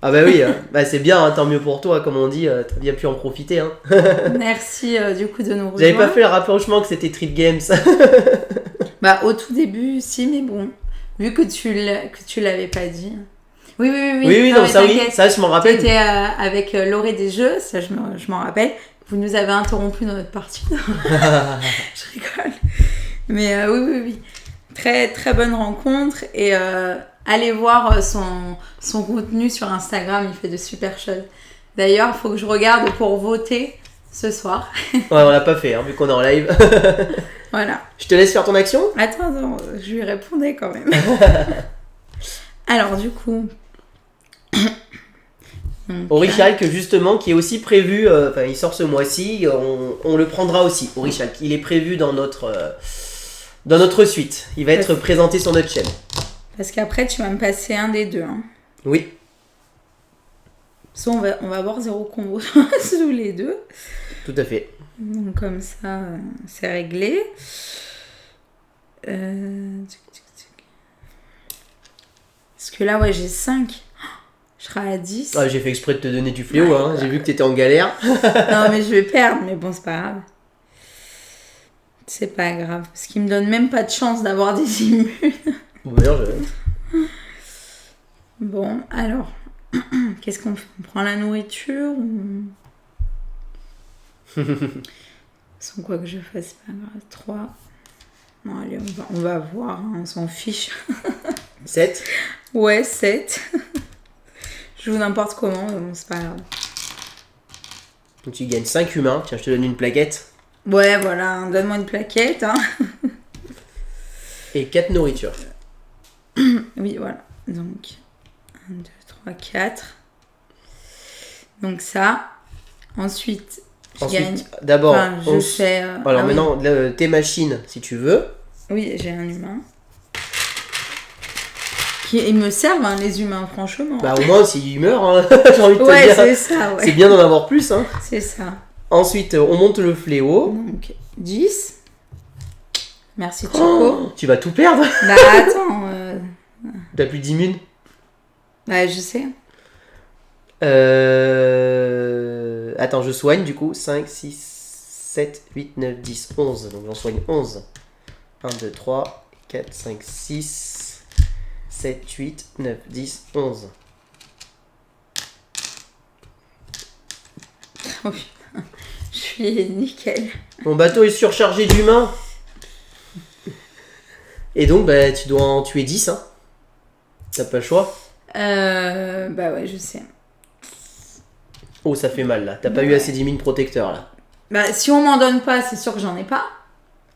Ah bah oui, bah c'est bien, hein, tant mieux pour toi, comme on dit, t'as bien pu en profiter. Hein. Merci du coup de nous rejoindre. J'avais pas fait le rapprochement que c'était Trip Games. Bah au tout début, si, mais bon, vu que tu l'avais pas dit. Oui, non, ça oui, ça je m'en rappelle. T'étais avec l'orée des jeux, ça je m'en rappelle. Vous nous avez interrompu dans notre partie. Je rigole. Mais oui. Très très bonne rencontre et allez voir son contenu sur Instagram, il fait de super choses. D'ailleurs, il faut que je regarde pour voter ce soir. Ouais, on l'a pas fait, hein, vu qu'on est en live. Voilà. Je te laisse faire ton action. Attends, je lui répondais quand même. Alors du coup... Orichalk, justement, qui est aussi prévu, il sort ce mois-ci, on le prendra aussi, Orichalk. Il est prévu dans notre suite. Il va être présenté sur notre chaîne. Parce qu'après, tu vas me passer un des deux. Hein. Oui. Soit on va avoir 0 combo sous les deux. Tout à fait. Donc comme ça, c'est réglé. Parce que là, ouais, j'ai 5. Je serai à 10. Ah, j'ai fait exprès de te donner du fléau, hein. J'ai vu que t'étais en galère. Non, mais je vais perdre, mais bon, c'est pas grave. C'est pas grave. Parce qu'il me donne même pas de chance d'avoir des immunes. Bon, d'ailleurs, Bon, alors, qu'est-ce qu'on fait? On prend la nourriture ou... Sans quoi que je fasse, pas grave. 3. Bon, allez, on va voir, hein, on s'en fiche. 7. Ouais, 7. Je joue n'importe comment, mais bon, c'est pas grave. Donc tu gagnes 5 humains. Tiens, je te donne une plaquette. Ouais, voilà, donne-moi une plaquette. Hein. Et 4 nourritures. Oui, voilà. Donc, 1, 2, 3, 4. Donc ça. Ensuite, je gagne... D'abord, je fais... alors maintenant, tes machines, si tu veux. Oui, j'ai un humain. Ils me servent, hein, les humains, franchement. Bah au moins, s'ils meurent, hein, j'ai envie de te ouais, dire. c'est ça, ouais. C'est bien d'en avoir plus, hein. C'est ça. Ensuite, on monte le fléau. Donc, 10. Merci, Chico. Tu vas tout perdre. Bah, attends. T'as plus d'immunes. Ouais, je sais. Attends, je soigne du coup. 5, 6, 7, 8, 9, 10, 11. Donc j'en soigne 11. 1, 2, 3, 4, 5, 6, 7, 8, 9, 10, 11. Oh putain, je suis nickel. Mon bateau est surchargé d'humains. Et donc, bah, tu dois en tuer 10. Hein. T'as pas le choix. Bah ouais, je sais. Oh, ça fait mal là. T'as pas eu assez d'immunes protecteurs là. Bah, si on m'en donne pas, c'est sûr que j'en ai pas.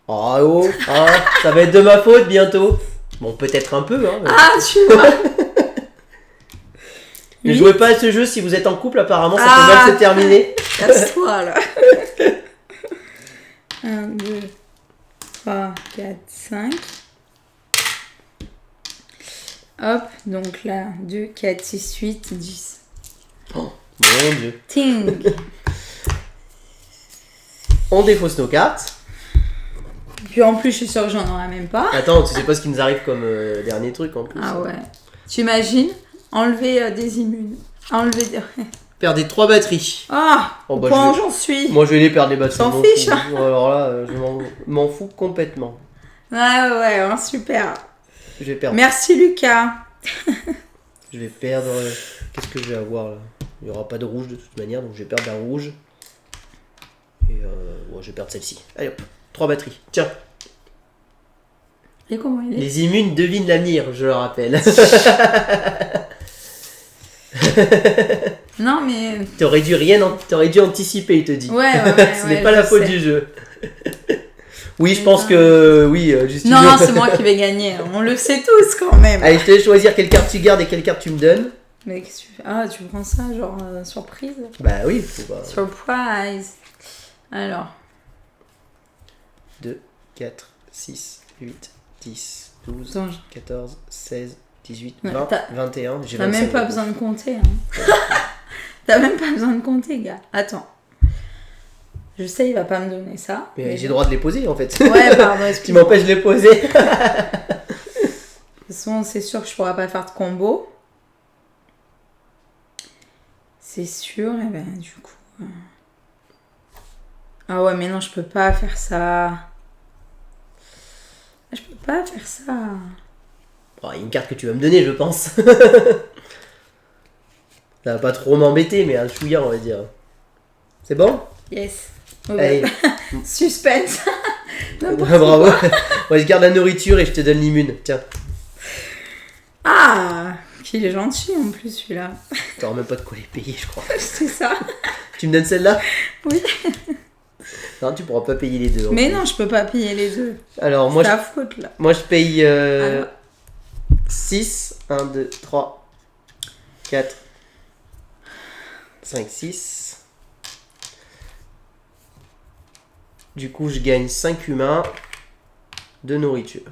Oh, hein, ça va être de ma faute bientôt. Bon, peut-être un peu. Hein, mais... Ah, tu vois. Ne jouez pas à ce jeu si vous êtes en couple, apparemment ça peut mal se terminer. Casse-toi là. 1, 2, 3, 4, 5. Hop, donc là, 2, 4, 6, 8, 10. Oh, mon Dieu. Ting. On défausse nos cartes. Puis en plus, je suis sûre que j'en aurai même pas. Attends, tu sais pas ce qui nous arrive comme dernier truc en plus. Ah ouais. Tu imagines enlever des immunes. Enlever des... Perdre 3 batteries. Ah, Oh, bah, point j'en suis. Moi je vais les perdre les batteries. T'en je m'en fiches, fous. hein. Alors là, je m'en fous complètement. Ouais, hein, super. Je vais perdre. Merci Lucas. Je vais perdre. Qu'est-ce que je vais avoir là? Il n'y aura pas de rouge de toute manière, donc je vais perdre un rouge. Et ouais, je vais perdre celle-ci. Allez hop, 3 batteries. Tiens. Et comment il est? Les immunes devinent l'avenir, je le rappelle. Non mais... T'aurais dû anticiper, il te dit. Ouais, Ce n'est pas la faute du jeu. Oui, je pense que... Oui, Justine. Non, c'est moi qui vais gagner. On le sait tous quand même. Allez, je te laisse choisir quelle carte tu gardes et quelle carte tu me donnes. Mais qu'est-ce que tu fais? Ah, tu prends ça, genre surprise? Bah oui, faut pas... Surprise. Alors. 2, 4, 6, 8, 10, 12, Attends, 14, 16, 18, Ouais, 20, t'as- 21, j'ai T'as 25. même pas besoin de compter. Hein. T'as même pas besoin de compter, gars. Attends. Je sais, il va pas me donner ça. Mais j'ai le droit de les poser en fait. Ouais, pardon, Tu excuse-moi. m'empêches de les poser. De toute façon, c'est sûr que je pourrai pas faire de combo. C'est sûr, et ben du coup... Ah ouais, mais non, je peux pas faire ça. Je peux pas faire ça. Oh, il y a une carte que tu vas me donner, je pense. Ça va pas trop m'embêter, mais un chouïa, on va dire. C'est bon? Yes. Allez. Suspense. N'importe Bravo. quoi. Moi, je garde la nourriture et je te donne l'immune. Tiens, Ah, qu'il est gentil en plus celui-là. t'auras même pas de quoi les payer, je crois. C'est ça. Tu me donnes celle-là? Oui. Non, tu pourras pas payer les deux. en Mais plus. non, je peux pas payer les deux. Alors, C'est ta faute là. moi, je paye Alors. 6. 1, 2, 3, 4, 5, 6. Du coup, je gagne 5 humains de nourriture.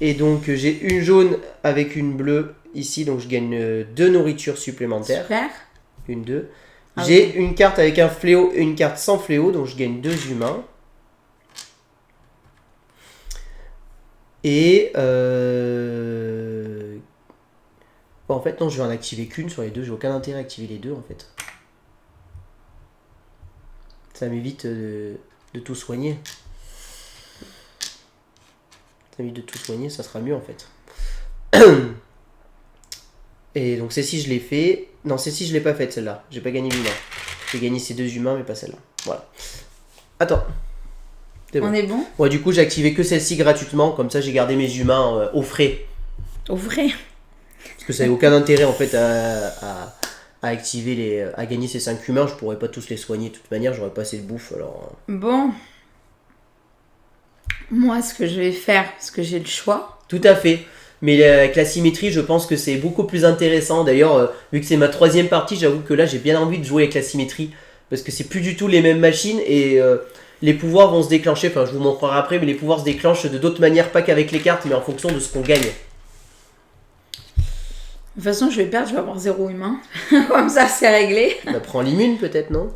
Et donc, j'ai une jaune avec une bleue ici. Donc, je gagne 2 nourritures supplémentaires. Super. Une, 2. Ah J'ai une carte avec un fléau et une carte sans fléau. Donc, je gagne 2 humains. Et bon, en fait, non, je vais en activer qu'une sur les deux. J'ai aucun intérêt à activer les deux, en fait. Ça m'évite de tout soigner. Ça m'évite de tout soigner, ça sera mieux, en fait. Et donc, celle-ci, je l'ai fait. Non, celle-ci, je l'ai pas faite, celle-là. J'ai pas gagné l'humain. J'ai gagné ces 2 humains, mais pas celle-là. Voilà. Attends. C'est bon. On est bon? Ouais, du coup, j'ai activé que celle-ci gratuitement. Comme ça, j'ai gardé mes humains au frais. Au vrai. Parce que ça n'a aucun intérêt en fait à activer à gagner ces 5 humains. Je pourrais pas tous les soigner de toute manière, j'aurais pas assez de bouffe alors. Bon. Moi, ce que je vais faire, parce que j'ai le choix. Tout à fait. Mais avec la symétrie, je pense que c'est beaucoup plus intéressant. D'ailleurs, vu que c'est ma 3e partie, j'avoue que là j'ai bien envie de jouer avec la symétrie. Parce que c'est plus du tout les mêmes machines et les pouvoirs vont se déclencher. Enfin, je vous montrerai après, mais les pouvoirs se déclenchent de d'autres manières, pas qu'avec les cartes, mais en fonction de ce qu'on gagne. De toute façon, je vais perdre, je vais avoir 0 humain. Comme ça, c'est réglé. On prend l'immune peut-être, non?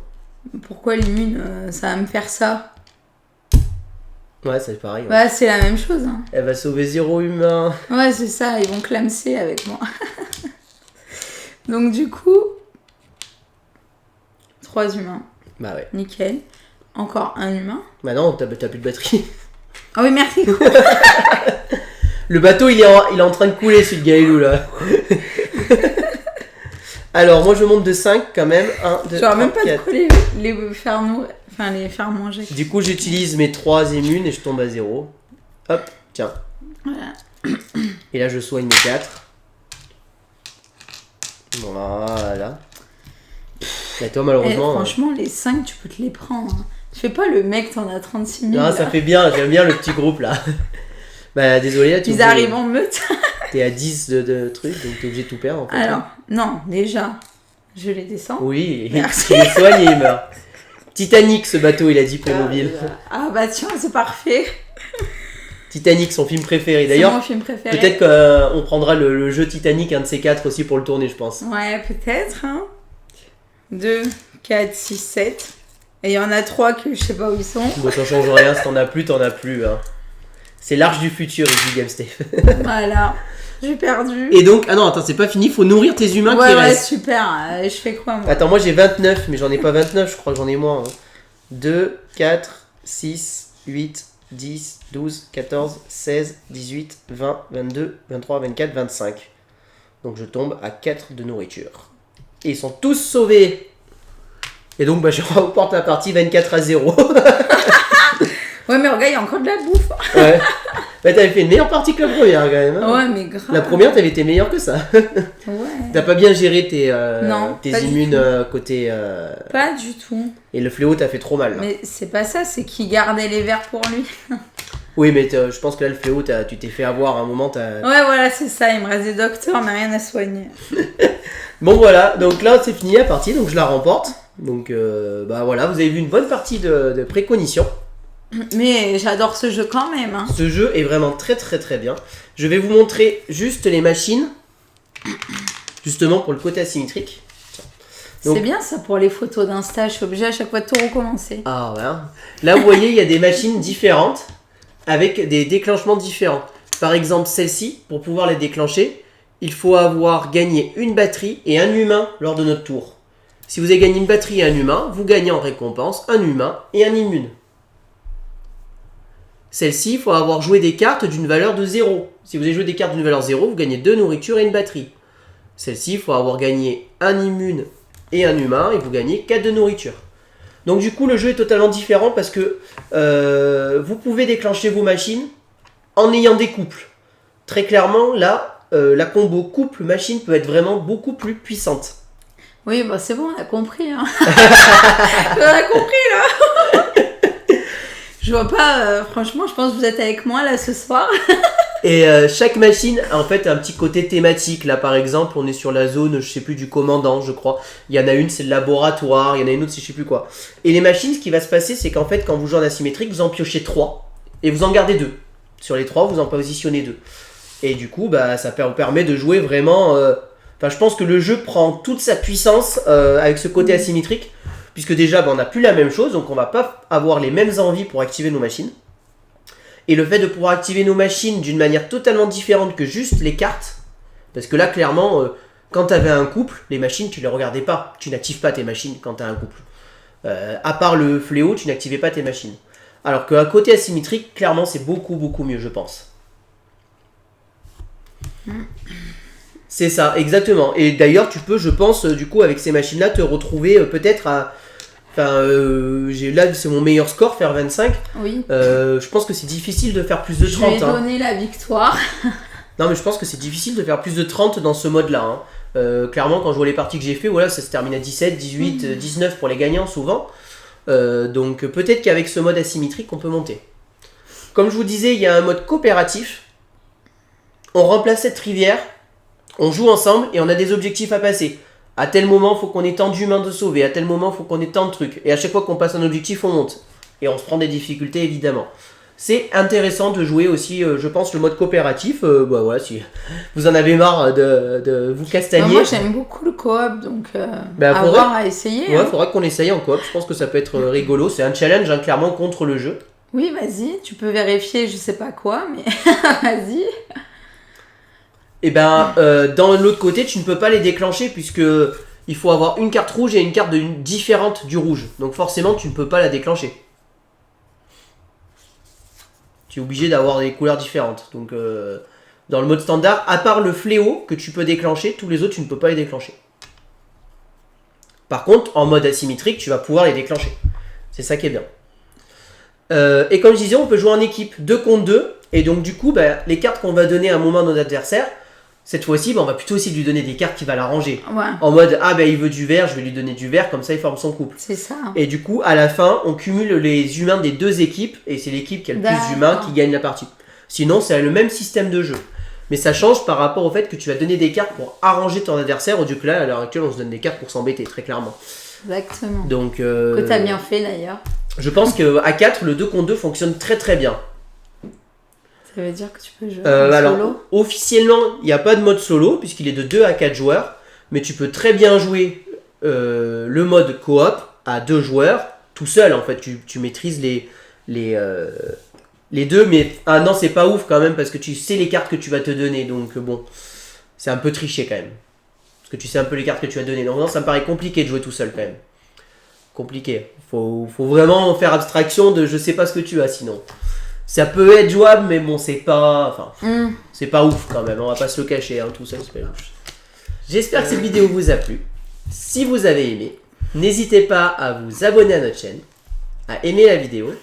Pourquoi l'immune, ça va me faire ça? Ouais, c'est pareil. Ouais. Ouais, c'est la même chose. Hein. Elle va sauver 0 humain. Ouais, c'est ça, ils vont clamser avec moi. Donc du coup, 3 humains. Bah ouais. Nickel. Encore un humain. Bah non, t'as plus de batterie. Ah oui, merci. Le bateau, il est en train de couler, celui de Gaëlou, là. Alors, moi, je monte de 5, quand même. 1, 2, J'aurais 3, même pas de 4. quoi les faire nourrir, enfin les faire manger. Du coup, j'utilise mes 3 immunes et je tombe à 0. Hop, tiens. Voilà. Et là, je soigne mes 4. Voilà. Et toi, Et malheureusement... franchement, les 5, tu peux te les prendre. Hein. Tu fais pas le mec, t'en as 36 000. Non, ça là. fait bien, j'aime bien le petit groupe, là. Bah, désolé, là, Ils arrivent en meute. T'es à 10 de trucs, donc t'es obligé de tout perdre, en fait. Alors, non, déjà, je les descends. Oui, Merci. il les soigne et il meurt. Titanic, ce bateau, il a dit Playmobil. Ah bah tiens, c'est parfait. Titanic, son film préféré. C'est D'ailleurs, mon film préféré. peut-être qu'on prendra le jeu Titanic, un de ces quatre aussi pour le tourner, je pense. Ouais, peut-être. 2, 4, 6, 7. Et il y en a 3 que je sais pas où ils sont. Bon, ça change rien, si t'en as plus, t'en as plus. Hein. C'est l'Arche du futur, il dit GameStave. Voilà, j'ai perdu. Et donc, ah non, attends, c'est pas fini, faut nourrir tes humains qui ouais, restent. super. Je fais quoi, moi? Attends, moi j'ai 29, mais j'en ai pas 29, je crois que j'en ai moins. Hein. 2, 4, 6, 8, 10, 12, 14, 16, 18, 20, 22, 23, 24, 25. Donc je tombe à 4 de nourriture. Et ils sont tous sauvés. Et donc je remporte la partie 24-0. Ouais, mais regarde, il y a encore de la bouffe. Ouais. Bah, t'avais fait une meilleure partie que la première quand même. Hein. Ouais, mais grave. La première, t'avais été meilleure que ça. Ouais. T'as pas bien géré tes pas du immunes tout. côté. Pas du tout. Et le fléau t'a fait trop mal. Là. Mais c'est pas ça, c'est qu'il gardait les verres pour lui. Oui, mais je pense que là, le fléau, tu t'es fait avoir à un moment. Ouais, voilà, c'est ça. Il me reste des docteurs, mais rien à soigner. Bon, voilà. Donc là, c'est fini la partie. Donc je la remporte. Donc, bah voilà, vous avez vu une bonne partie de précognition. Mais j'adore ce jeu quand même. Hein. Ce jeu est vraiment très très très bien. Je vais vous montrer juste les machines. Justement pour le côté asymétrique. Donc, c'est bien ça pour les photos d'Insta. Je suis obligée à chaque fois de tout recommencer. Ah ouais. Là, vous voyez, il y a des machines différentes avec des déclenchements différents. Par exemple, celle-ci, pour pouvoir les déclencher, il faut avoir gagné une batterie et un humain lors de notre tour. Si vous avez gagné une batterie et un humain, vous gagnez en récompense un humain et un immune. Celle-ci, il faut avoir joué des cartes d'une valeur de 0. Si vous avez joué des cartes d'une valeur 0, vous gagnez 2 nourritures et une batterie. Celle-ci, il faut avoir gagné un immune et un humain et vous gagnez 4 de nourriture. Donc du coup, le jeu est totalement différent parce que vous pouvez déclencher vos machines en ayant des couples. Très clairement, là, la combo couple-machine peut être vraiment beaucoup plus puissante. Oui, bah c'est bon, on a compris. Hein. On a compris là. Je vois pas, franchement, je pense que vous êtes avec moi là ce soir. Et chaque machine a en fait un petit côté thématique. Là par exemple, on est sur la zone, je sais plus, du commandant, je crois. Il y en a une, c'est le laboratoire, il y en a une autre, c'est je sais plus quoi. Et les machines, ce qui va se passer, c'est qu'en fait, quand vous jouez en asymétrique, vous en piochez 3 et vous en gardez 2. Sur les 3, vous en positionnez 2. Et du coup, bah, ça vous permet de jouer vraiment... Enfin, je pense que le jeu prend toute sa puissance avec ce côté asymétrique. Puisque déjà, bah, on n'a plus la même chose, donc on va pas avoir les mêmes envies pour activer nos machines. Et le fait de pouvoir activer nos machines d'une manière totalement différente que juste les cartes, parce que là, clairement, quand tu avais un couple, les machines, tu les regardais pas. Tu n'actives pas tes machines quand tu as un couple. À part le fléau, tu n'activais pas tes machines. Alors qu'à côté asymétrique, clairement, c'est beaucoup, beaucoup mieux, je pense. C'est ça, exactement. Et d'ailleurs, tu peux, je pense, du coup, avec ces machines-là, te retrouver peut-être à... Enfin, là, c'est mon meilleur score, faire 25. Oui. Je pense que c'est difficile de faire plus de 30. Je vais donner la victoire. Non, mais je pense que c'est difficile de faire plus de 30 dans ce mode-là. Hein. Clairement, quand je vois les parties que j'ai fait, voilà, ça se termine à 17, 18, 19 pour les gagnants, souvent. Donc, peut-être qu'avec ce mode asymétrique, on peut monter. Comme je vous disais, il y a un mode coopératif. On remplace cette rivière, on joue ensemble et on a des objectifs à passer. À tel moment, il faut qu'on ait tant d'humains de sauver. À tel moment, il faut qu'on ait tant de trucs. Et à chaque fois qu'on passe un objectif, on monte. Et on se prend des difficultés, évidemment. C'est intéressant de jouer aussi, je pense, le mode coopératif. Bah voilà, si vous en avez marre de vous castagner. Moi, j'aime beaucoup le coop, donc à essayer. Ouais, faudra qu'on essaye en coop. Je pense que ça peut être rigolo. C'est un challenge, hein, clairement, contre le jeu. Oui, vas-y. Tu peux vérifier, je sais pas quoi, mais vas-y. Et ben, dans l'autre côté, tu ne peux pas les déclencher puisque il faut avoir une carte rouge et une carte différente du rouge. Donc forcément, tu ne peux pas la déclencher. Tu es obligé d'avoir des couleurs différentes. Donc, dans le mode standard, à part le fléau que tu peux déclencher, tous les autres, tu ne peux pas les déclencher. Par contre, en mode asymétrique, tu vas pouvoir les déclencher. C'est ça qui est bien. Et comme je disais, on peut jouer en équipe 2 contre 2. Et donc, du coup, bah, les cartes qu'on va donner à un moment à notre adversaire, cette fois-ci, bah, on va plutôt essayer de lui donner des cartes qui va l'arranger. Ouais. En mode, ah ben il veut du vert, je vais lui donner du vert, comme ça il forme son couple. C'est ça. Et du coup, à la fin, on cumule les humains des deux équipes, et c'est l'équipe qui a le plus d'humains qui gagne la partie. Sinon, c'est le même système de jeu. Mais ça change par rapport au fait que tu vas donner des cartes pour arranger ton adversaire, au lieu que là, à l'heure actuelle, on se donne des cartes pour s'embêter, très clairement. Exactement. Donc, que t'as bien fait d'ailleurs. Je pense qu'à 4, le 2 contre 2 fonctionne très très bien. Ça veut dire que tu peux jouer en alors, solo. officiellement, il n'y a pas de mode solo, puisqu'il est de 2 à 4 joueurs. Mais tu peux très bien jouer le mode coop à 2 joueurs, tout seul en fait. Tu maîtrises les deux, mais non, c'est pas ouf quand même, parce que tu sais les cartes que tu vas te donner. Donc bon, c'est un peu triché quand même. Parce que tu sais un peu les cartes que tu vas donner. Donc non, ça me paraît compliqué de jouer tout seul quand même. Compliqué. Faut vraiment faire abstraction de je sais pas ce que tu as sinon. Ça peut être jouable, mais bon, c'est pas. Enfin, c'est pas ouf quand même, on va pas se le cacher, hein, tout seul, c'est pas ouf. J'espère que cette vidéo vous a plu. Si vous avez aimé, n'hésitez pas à vous abonner à notre chaîne, à aimer la vidéo,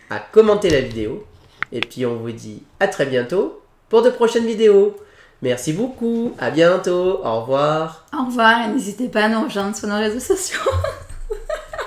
à commenter la vidéo. Et puis on vous dit à très bientôt pour de prochaines vidéos. Merci beaucoup, à bientôt, au revoir. Au revoir et n'hésitez pas à nous rejoindre sur nos réseaux sociaux.